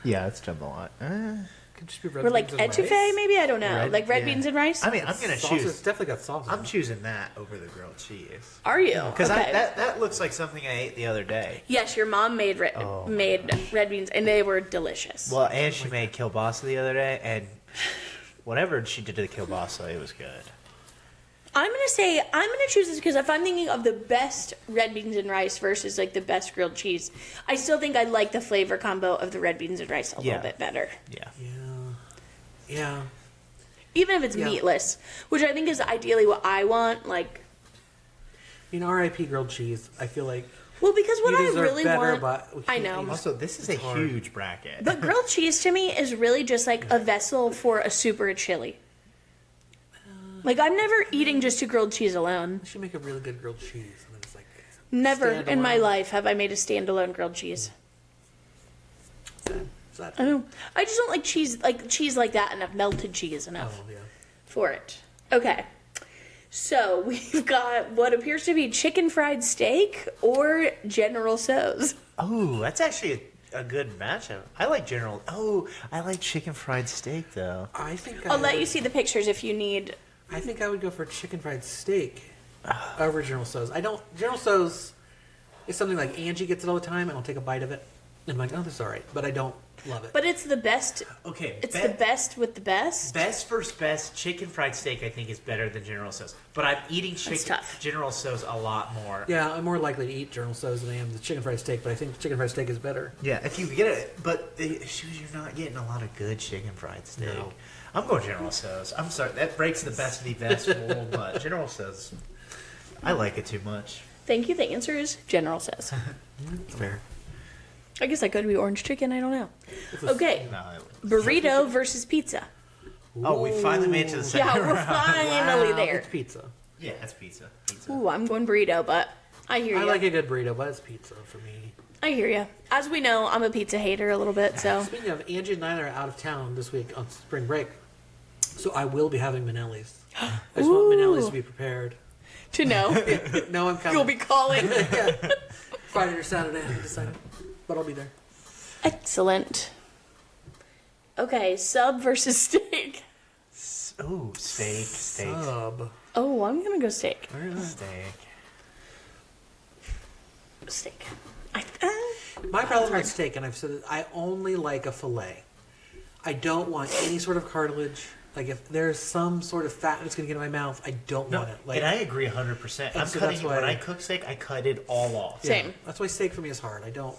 Yeah, it's jambalaya. Could just be red Or like beans and etouffee, rice. maybe? I don't know. Red- like red yeah. beans and rice? I mean, I'm gonna Sauce. choose. It's definitely got sauce. I'm choosing that over the grilled cheese Are you? because Okay. that looks like something I ate the other day. Yes, your mom made Oh my made red beans, and they were delicious. Well, and she made kielbasa the other day, and whatever she did to the kielbasa, it was good. I'm gonna choose this because if I'm thinking of the best red beans and rice versus like the best grilled cheese, I still think I like the flavor combo of the red beans and rice a Yeah. little bit better, Yeah. Yeah. Yeah. even if it's Yeah. meatless, which I think is ideally what I want. Like, R.I.P. grilled cheese. I feel like well, because what you I deserve really better, want, but we I can't know. eat- Also, this is a hard. huge bracket. But grilled cheese to me is really just like a vessel for a soup or a chili. Like I'm never eating just a grilled cheese alone. I should make a really good grilled cheese. And then it's like Never in my Standalone. life have I made a standalone grilled cheese. sad. I know. I just don't like cheese like that enough, melted cheese enough Oh yeah. for it. Okay. So we've got what appears to be chicken fried steak or General Tso's. Oh, that's actually a good matchup. I like General. Oh, I like chicken fried steak though. I think I'll let you see the pictures if you need. I think I would go for chicken fried steak over General Tso's. General Tso's is something like Angie gets it all the time, and I'll take a bite of it, and I'm like, oh, this is all right, but I don't love it. But it's the best. Okay, It's the best with the best. Best versus best, chicken fried steak I think is better than General Tso's. But I'm eating chicken tough. General Tso's a lot more. Yeah, I'm more likely to eat General Tso's than I am the chicken fried steak, but I think chicken fried steak is better. Yeah, if you get it, but the issue is you're not getting a lot of good chicken fried steak. No. I'm going General Tso's. I'm sorry, that breaks the best of the best rule, but General Tso's, I like it too much. Thank you. The answer is General Tso's. Fair. I guess that could be orange chicken. I don't know. Okay. No, Burrito versus pizza. oh, we finally made it to the second Yeah, we're round. finally Wow, there. It's pizza. Yeah, it's pizza. Pizza. Ooh, I'm going burrito, but I hear I you. like a good burrito, but it's pizza for me. I hear you. As we know, I'm a pizza hater a little bit, so Speaking of, Angie and I are out of town this week on spring break, so I will be having Manelli's. I just want Manelli's to be prepared. to know No, I'm coming. you'll be calling. Friday or Saturday, I haven't decided. But I'll be there. Excellent. Okay, sub versus steak. Ooh, steak. Sub. Oh, I'm gonna go steak. Steak. Steak. My problem with steak, and I've said it, I only like a fillet. I don't want any sort of cartilage. Like, if there's some sort of fat that's going to get in my mouth, I don't want it. Like, and I agree 100%. I'm so cutting that's why- when I cook steak, I cut it all off. Same. That's why steak for me is hard. I don't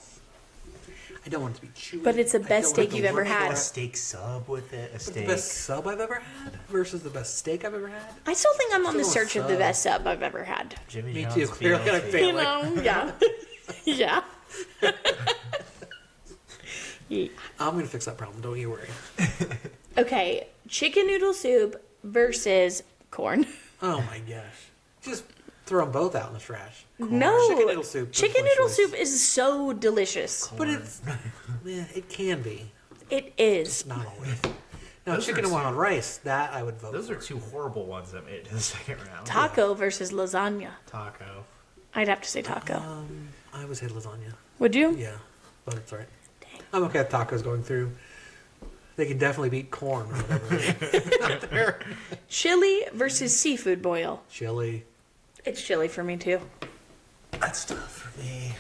want it to be chewy. But it's the I don't best want steak to you've ever work had. for A it. steak sub with it. A But steak. the best sub I've ever had versus the best steak I've ever had. I still think I'm on the Still a search of the sub. best sub I've ever had. Jimmy Me John's too. Clearly I BLT. failed. You know, yeah. Yeah. Yeah. I'm going to fix that problem. Don't you worry. Okay, chicken noodle soup versus corn. Oh my gosh. Just throw them both out in the trash. No. Chicken noodle soup. is Chicken my noodle choice. soup is so delicious. But it's... it can be. It is. Not always. Now, Those chicken are and on rice, that I would vote Those for. are two horrible ones that made it to the second round. Taco versus lasagna. Taco. I'd have to say taco. I would say lasagna. Would you? Yeah, but it's all right. I'm okay with tacos going through. They can definitely beat corn or whatever. Chili versus seafood boil. Chili. It's chili for me too. That's tough for me.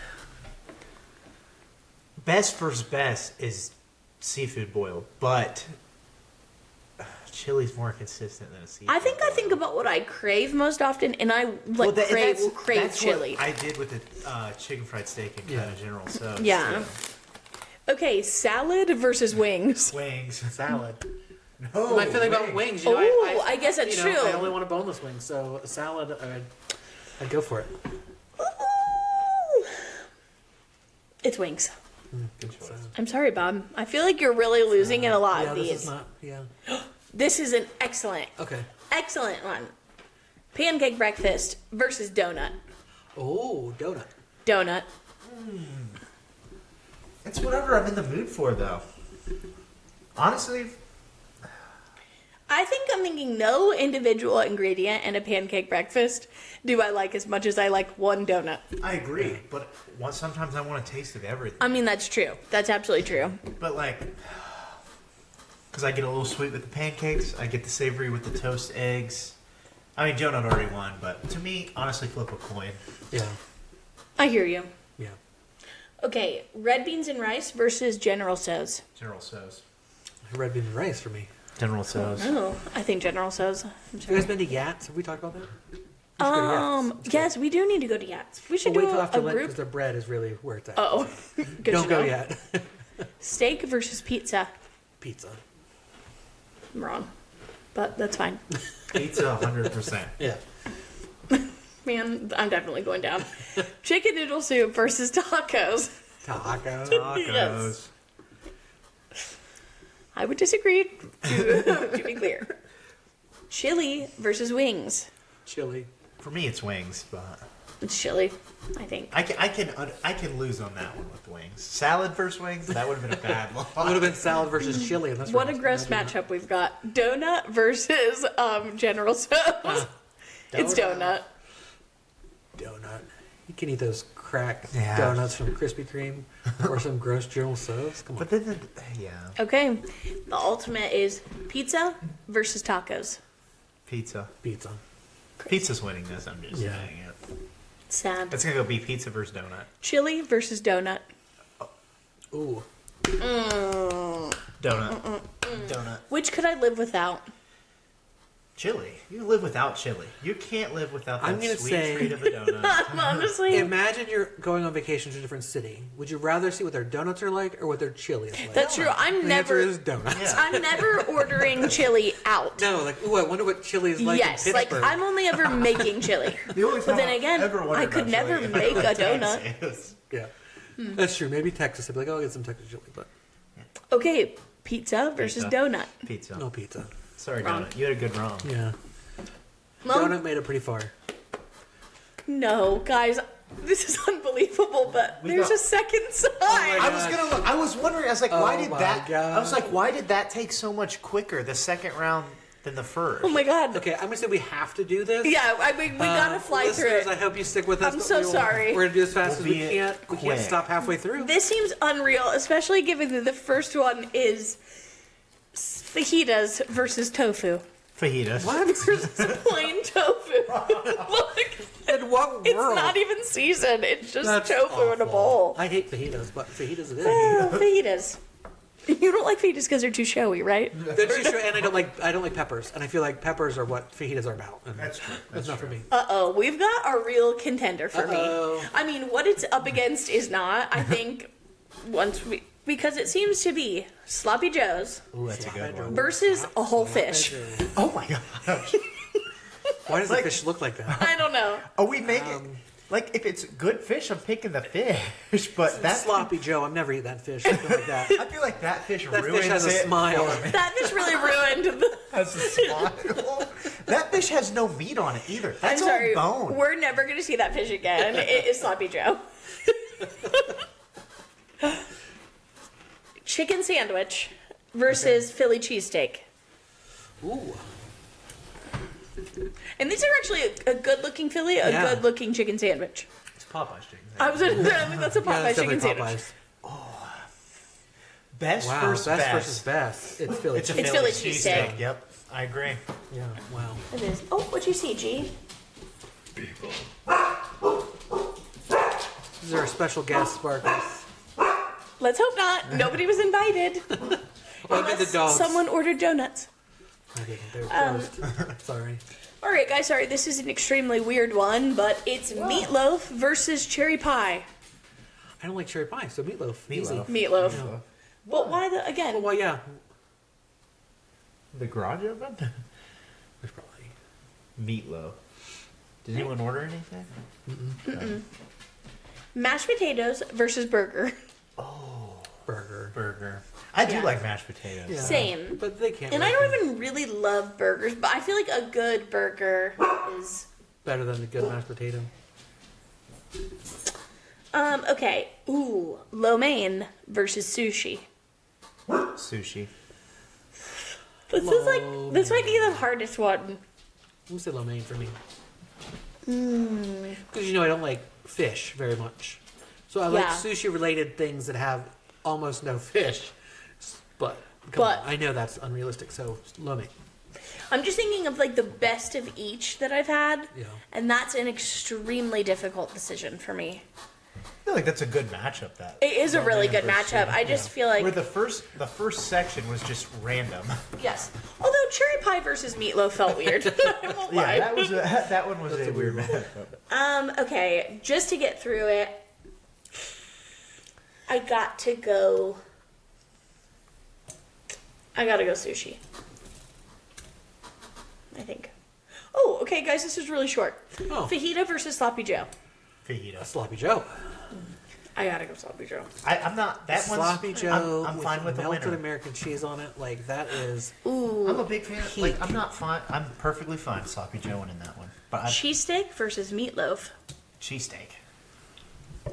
Best versus best is seafood boil, but chili's more consistent than a seafood I think about what I crave most often, and I will crave that's chili. what I did with the chicken fried steak and kind of general so Yeah. Okay, salad versus wings. wings. Salad. No, My feeling about wings, you know, Ooh, I guess that's you know, true. I only want a boneless wing, so a salad, I'd go for it. Ooh. It's wings. Good choice. I'm sorry, Bob. I feel like you're really losing in a lot Yeah, of this these. is not, yeah. This is an excellent Okay. one. Pancake breakfast versus donut. Oh, donut. Donut. It's whatever I'm in the mood for, though. Honestly, I think I'm thinking no individual ingredient in a pancake breakfast do I like as much as I like one donut. I agree, but sometimes I want a taste of everything. I mean, that's true. That's absolutely true. But like, because I get a little sweet with the pancakes, I get the savory with the toast eggs. I mean, donut already won, but to me, honestly, flip a coin. Yeah. I hear you. Yeah. Okay, red beans and rice versus General Tso's. General Tso's. Red bean and rice for me. General Tso's. Oh, I think General Tso's. I'm Have you sorry. guys been to Yats? Have we talked about that? We should go to Yats. Let's go. Yes, we do need to go to Yats. We should We'll wait do till a after Lent because group. their bread is really where it's at. Oh, good Don't to go know. yet. Steak versus pizza. Pizza. I'm wrong, but that's fine. Pizza, 100%. Yeah. Man, I'm definitely going down. Chicken noodle soup versus tacos. Tacos. Tacos. I would disagree, to be clear. Chili versus wings. Chili. For me, it's wings, but It's chili, I think. I can lose on that one with wings. Salad versus wings, that would have been a bad loss. Would have been salad versus chili. And that's What a right. gross Imagine matchup we've got. Donut versus General Tso's. It's donut. that. Donut. You can eat those crack Yeah. donuts from Krispy Kreme or some gross General Tso's. Come on. But then, yeah, Okay, the ultimate is pizza versus tacos. pizza. Pizza. Pizza's winning this. I'm just Yeah. saying it. Sad. It's gonna go be pizza versus donut. Chili versus donut. Ooh. Donut. Donut. Which could I live without? Chili. You live without chili. You can't live without that I'm gonna sweet say- treat of a donut. Honestly, Imagine you're going on vacation to a different city. Would you rather see what their donuts are like or what their chili is like? that's true. I'm the never, answer is donuts. Yeah. I'm never ordering chili out. No, like, ooh, I wonder what chili is like Yes, in like Pittsburgh. I'm only ever making chili. The only But time then I've again, ever wondered I could about never chili make a is donut. Texas. Yeah. That's true. Maybe Texas. I'd be like, oh, I'll get some Texas chili, but Okay, pizza versus Pizza. donut. Pizza. no pizza. Sorry, Wrong. donut. You had a good wrong. Yeah. Well, Donut made it pretty far. no, guys, this is unbelievable. But there's got- a second side. I was gonna look. I was wondering. I was like, why Oh did my that? God. I was like, why did that take so much quicker? The second round than the first. Oh my god. Okay, I'm gonna say we have to do this. Yeah, I mean, we gotta fly through listeners, it. I hope you stick with us. I'm but so we will- sorry. We're gonna do as fast We'll as we be can't. We quick. can't stop halfway through. This seems unreal, especially given that the first one is fajitas versus tofu. Fajitas. What? Versus plain tofu. Look, In what world? it's not even seasoned. It's just That's tofu in a awful. bowl. I hate fajitas, but fajitas it is. Oh, fajitas. You don't like fajitas because they're too showy, right? They're too short, and I don't like peppers, and I feel like peppers are what fajitas are about. And That's true. That's not for me. Uh-oh, we've got a real contender for Uh-oh. me. I mean, what it's up against is not. I think because it seems to be sloppy joes Ooh, that's a good one. versus a whole fish. Oh my gosh. Why does the fish look like that? I don't know. Oh, we make it. Like, if it's good fish, I'm picking the fish. But that Sloppy Joe. I'm never eat that fish. Something like that. I feel like that fish That ruins fish has a it smile. for me. That fish really ruined the. Has a smile. That fish has no meat on it either. I'm That's sorry. all bone. We're never going to see that fish again. It is sloppy Joe. Chicken sandwich versus Philly cheesesteak. Ooh. And these are actually a good-looking Philly, a Yeah. good-looking chicken sandwich. It's Popeye's chicken. I was going to say, I think that's a Yeah, Popeye that's chicken definitely sandwich. Popeyes. Best Wow, versus best best. versus best. It's Philly. It's a It's Philly Philly cheesesteak. cheesesteak. Yep, I agree. Yeah. Wow. It is. Oh, what'd you see, G? These are our special guest sparkles. Let's hope not. Nobody was invited. Oh, I meant the dogs. Someone ordered donuts. I didn't. They were closed. Sorry. All right, guys. Sorry, this is an extremely weird one, but it's meatloaf versus cherry pie. I don't like cherry pie, so meatloaf. Easy. Meatloaf. Meatloaf. Yeah. But why the again? Well, yeah. The garage oven? There's probably. Meatloaf. Did anyone order anything? Mashed potatoes versus burger. Burger. Burger. I do Yeah. like mashed potatoes. Yeah. Same. But they can't. And I really don't even really love burgers, but I feel like a good burger is. better than the good mashed potato. Okay. Ooh, lo mein versus sushi. Sushi. This might be the hardest one. I'm gonna say lo mein for me. Because you know I don't like fish very much, so I like Yeah. sushi related things that have almost no fish. But But- I know that's unrealistic. So lo mein. I'm just thinking of like the best of each that I've had, Yeah. and that's an extremely difficult decision for me. I feel like that's a good matchup. That It is a really good versus matchup. sushi. I just feel Where like the first section was just random. yes. Although cherry pie versus meatloaf felt weird. I won't lie. Yeah, that one was That's a a weird weird matchup. Okay, just to get through it, I got to go sushi. I think. Oh, okay, guys, this is really short. Oh. Fajita versus sloppy Joe. Fajita. Sloppy Joe. I gotta go sloppy Joe. I'm not that one's Sloppy Joe. I'm fine with the melted winner. American cheese on it. Like that is. I'm a big fan. Like Peak. I'm not fine. I'm perfectly fine sloppy joeing in that one. But Cheesesteak versus meatloaf. cheesesteak,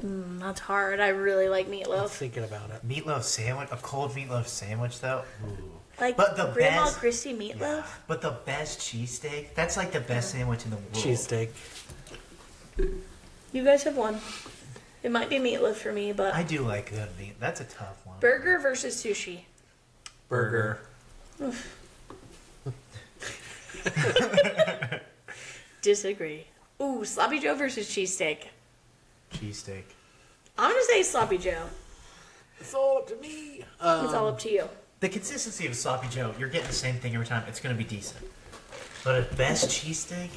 That's hard. I really like meatloaf. Thinking about it. meatloaf sandwich, a cold meatloaf sandwich though. Ooh. Like But the Grandma best- Christie meatloaf. Yeah. But the best cheesesteak, that's like the best sandwich in the world. Cheesesteak. You guys have won. It might be meatloaf for me, but I do like good meat. That's a tough one. burger versus sushi. Burger. Disagree. Ooh, sloppy Joe versus cheesesteak. Cheesesteak. I'm gonna say sloppy Joe. It's all up to me. It's all up to you. The consistency of a sloppy joe, you're getting the same thing every time. It's going to be decent. But a best cheesesteak,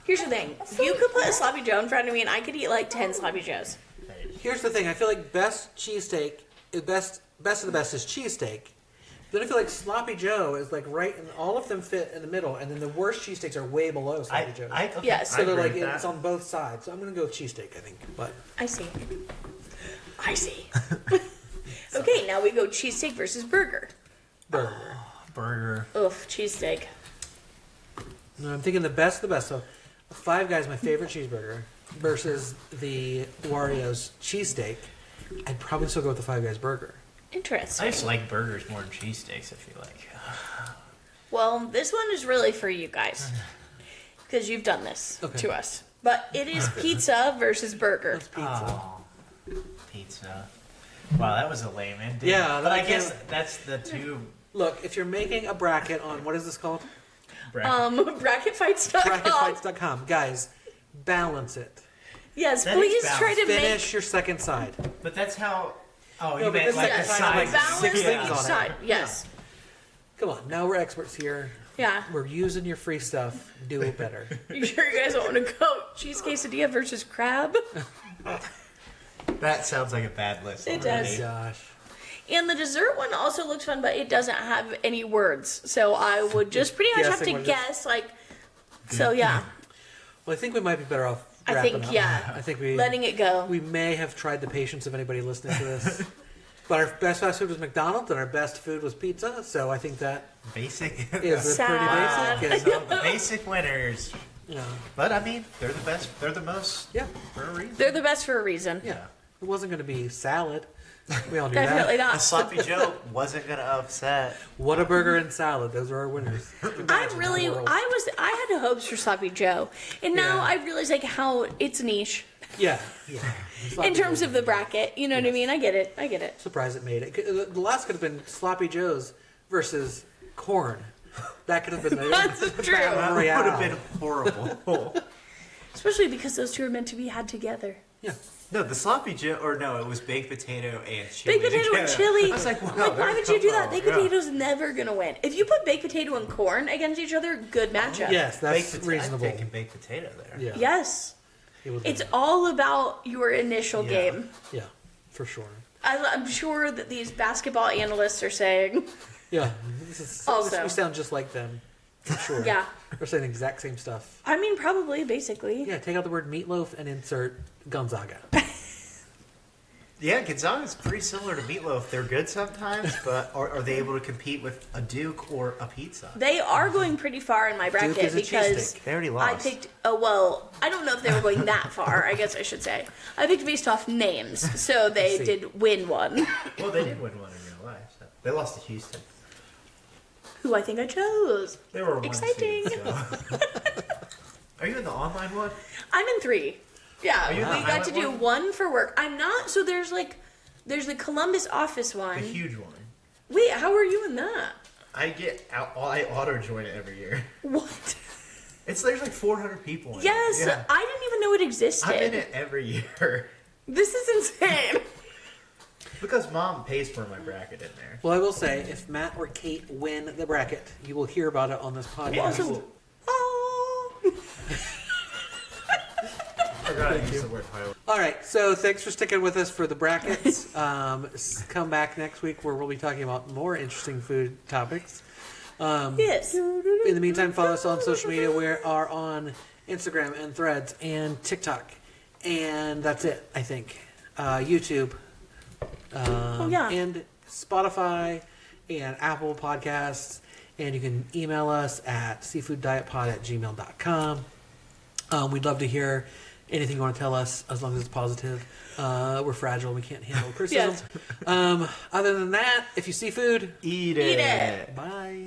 Here's the thing. You could put a sloppy Joe in front of me and I could eat like 10 sloppy Joes. Here's the thing. I feel like best cheesesteak, best of the best is cheesesteak. Then I feel like sloppy Joe is like right, and all of them fit in the middle, and then the worst cheesesteaks are way below sloppy Joe. okay, Yes. So I they're agree like with it's that. on both sides. So I'm gonna go with cheesesteak, I think. But I see. Okay, now we go cheesesteak versus burger. burger. Burger. Oof, cheesesteak. No, I'm thinking the best of the best. So Five Guys, my favorite cheeseburger, versus the Wario's cheesesteak. I'd probably still go with the Five Guys burger. Interesting. I just like burgers more than cheesesteaks, I feel like. Well, this one is really for you guys. Because you've done this to us. But it is pizza versus burger. That's pizza. Oh, pizza. Wow, that was a lame ending. Yeah, but I that guess can't- that's the two. Look, if you're making a bracket on, what is this called? Bracketfights.com. Bracketfights.com. Guys, balance it. Yes, That please is try to Finish your second side. But that's how. Oh, No, you but meant this like is the like size. balance six each things on it. side. Yes. Come on, now we're experts here. Yeah. We're using your free stuff. Do it better. You sure you guys don't want to go cheese quesadilla versus crab? That sounds like a bad list. It already. does. Gosh. And the dessert one also looks fun, but it doesn't have any words. So I would just pretty much have Guessing to what it is. guess, like, so yeah. Well, I think we might be better off I wrapping think, up. yeah. I think we Letting it go. we may have tried the patience of anybody listening to this. But our best fast food was McDonald's, and our best food was pizza. So I think that Basic. is Sad. pretty basic. So, the basic winners. Yeah. But I mean, they're the best. They're the most Yeah. for a reason. They're the best for a reason. Yeah. It wasn't going to be salad. We all knew Definitely that. A not. sloppy Joe wasn't gonna upset. What a burger and salad. Those are our winners. I Imagine the world. had hopes for Sloppy Joe. And now Yeah. I realize, like, how it's niche Yeah. Yeah. in terms of the bracket. You know what I mean? I get it. Surprised it made it. The last could have been Sloppy Joe's versus corn. That could have been the That's true. That would Royale. have been horrible. Especially because those two are meant to be had together. Yeah. No, the sloppy Joe, or no, it was baked potato and chili. Baked potato and together. chili. I was like, wow, why they're would you do that? combo, Baked yeah. potato's never gonna win. If you put baked potato and corn against each other, good matchup. Yes, that's Baked reasonable. I'm taking baked potato there. Yeah. Yes. It was It's good. all about your initial Yeah. game. Yeah, for sure. I'm sure that these basketball analysts are saying, Yeah. Also. We sound just like them. For sure. yeah. We're saying the exact same stuff. I mean, probably, basically. Yeah, take out the word meatloaf and insert Gonzaga. Yeah, Gonzaga's pretty similar to meatloaf. They're good sometimes, but are they able to compete with a Duke or a pizza? They are going pretty far in my bracket Duke is a because cheesesteak. They already I lost. picked. Oh well, I don't know if they were going that far. I guess I should say I picked based off names, so they see. did win one. Well, they did win one in real life. So. They lost to Houston. Who I think I chose. They were one Exciting. seed, so. Are you in the online one? I'm in 3. Yeah, Are you we in the got to highlight do one? one for work. I'm not. So there's the Columbus office one. The huge one. Wait, how are you in that? I auto join it every year. What? There's like 400 people in Yes, it. Yeah. I didn't even know it existed. I'm in it every year. This is insane. Because mom pays for my bracket in there. Well, I will say, if Matt or Kate win the bracket, you will hear about it on this podcast. Also, oh. I forgot to use the word pilot. All right, so thanks for sticking with us for the brackets. Come back next week where we'll be talking about more interesting food topics. Yes. In the meantime, follow us on social media. We are on Instagram and Threads and TikTok. And that's it, I think. YouTube. yeah. And Spotify and Apple Podcasts. And you can email us at seafooddietpod@gmail.com. We'd love to hear anything you want to tell us, as long as it's positive. We're fragile. We can't handle criticism. Yes. Other than that, if you see food, Eat Eat it. bye.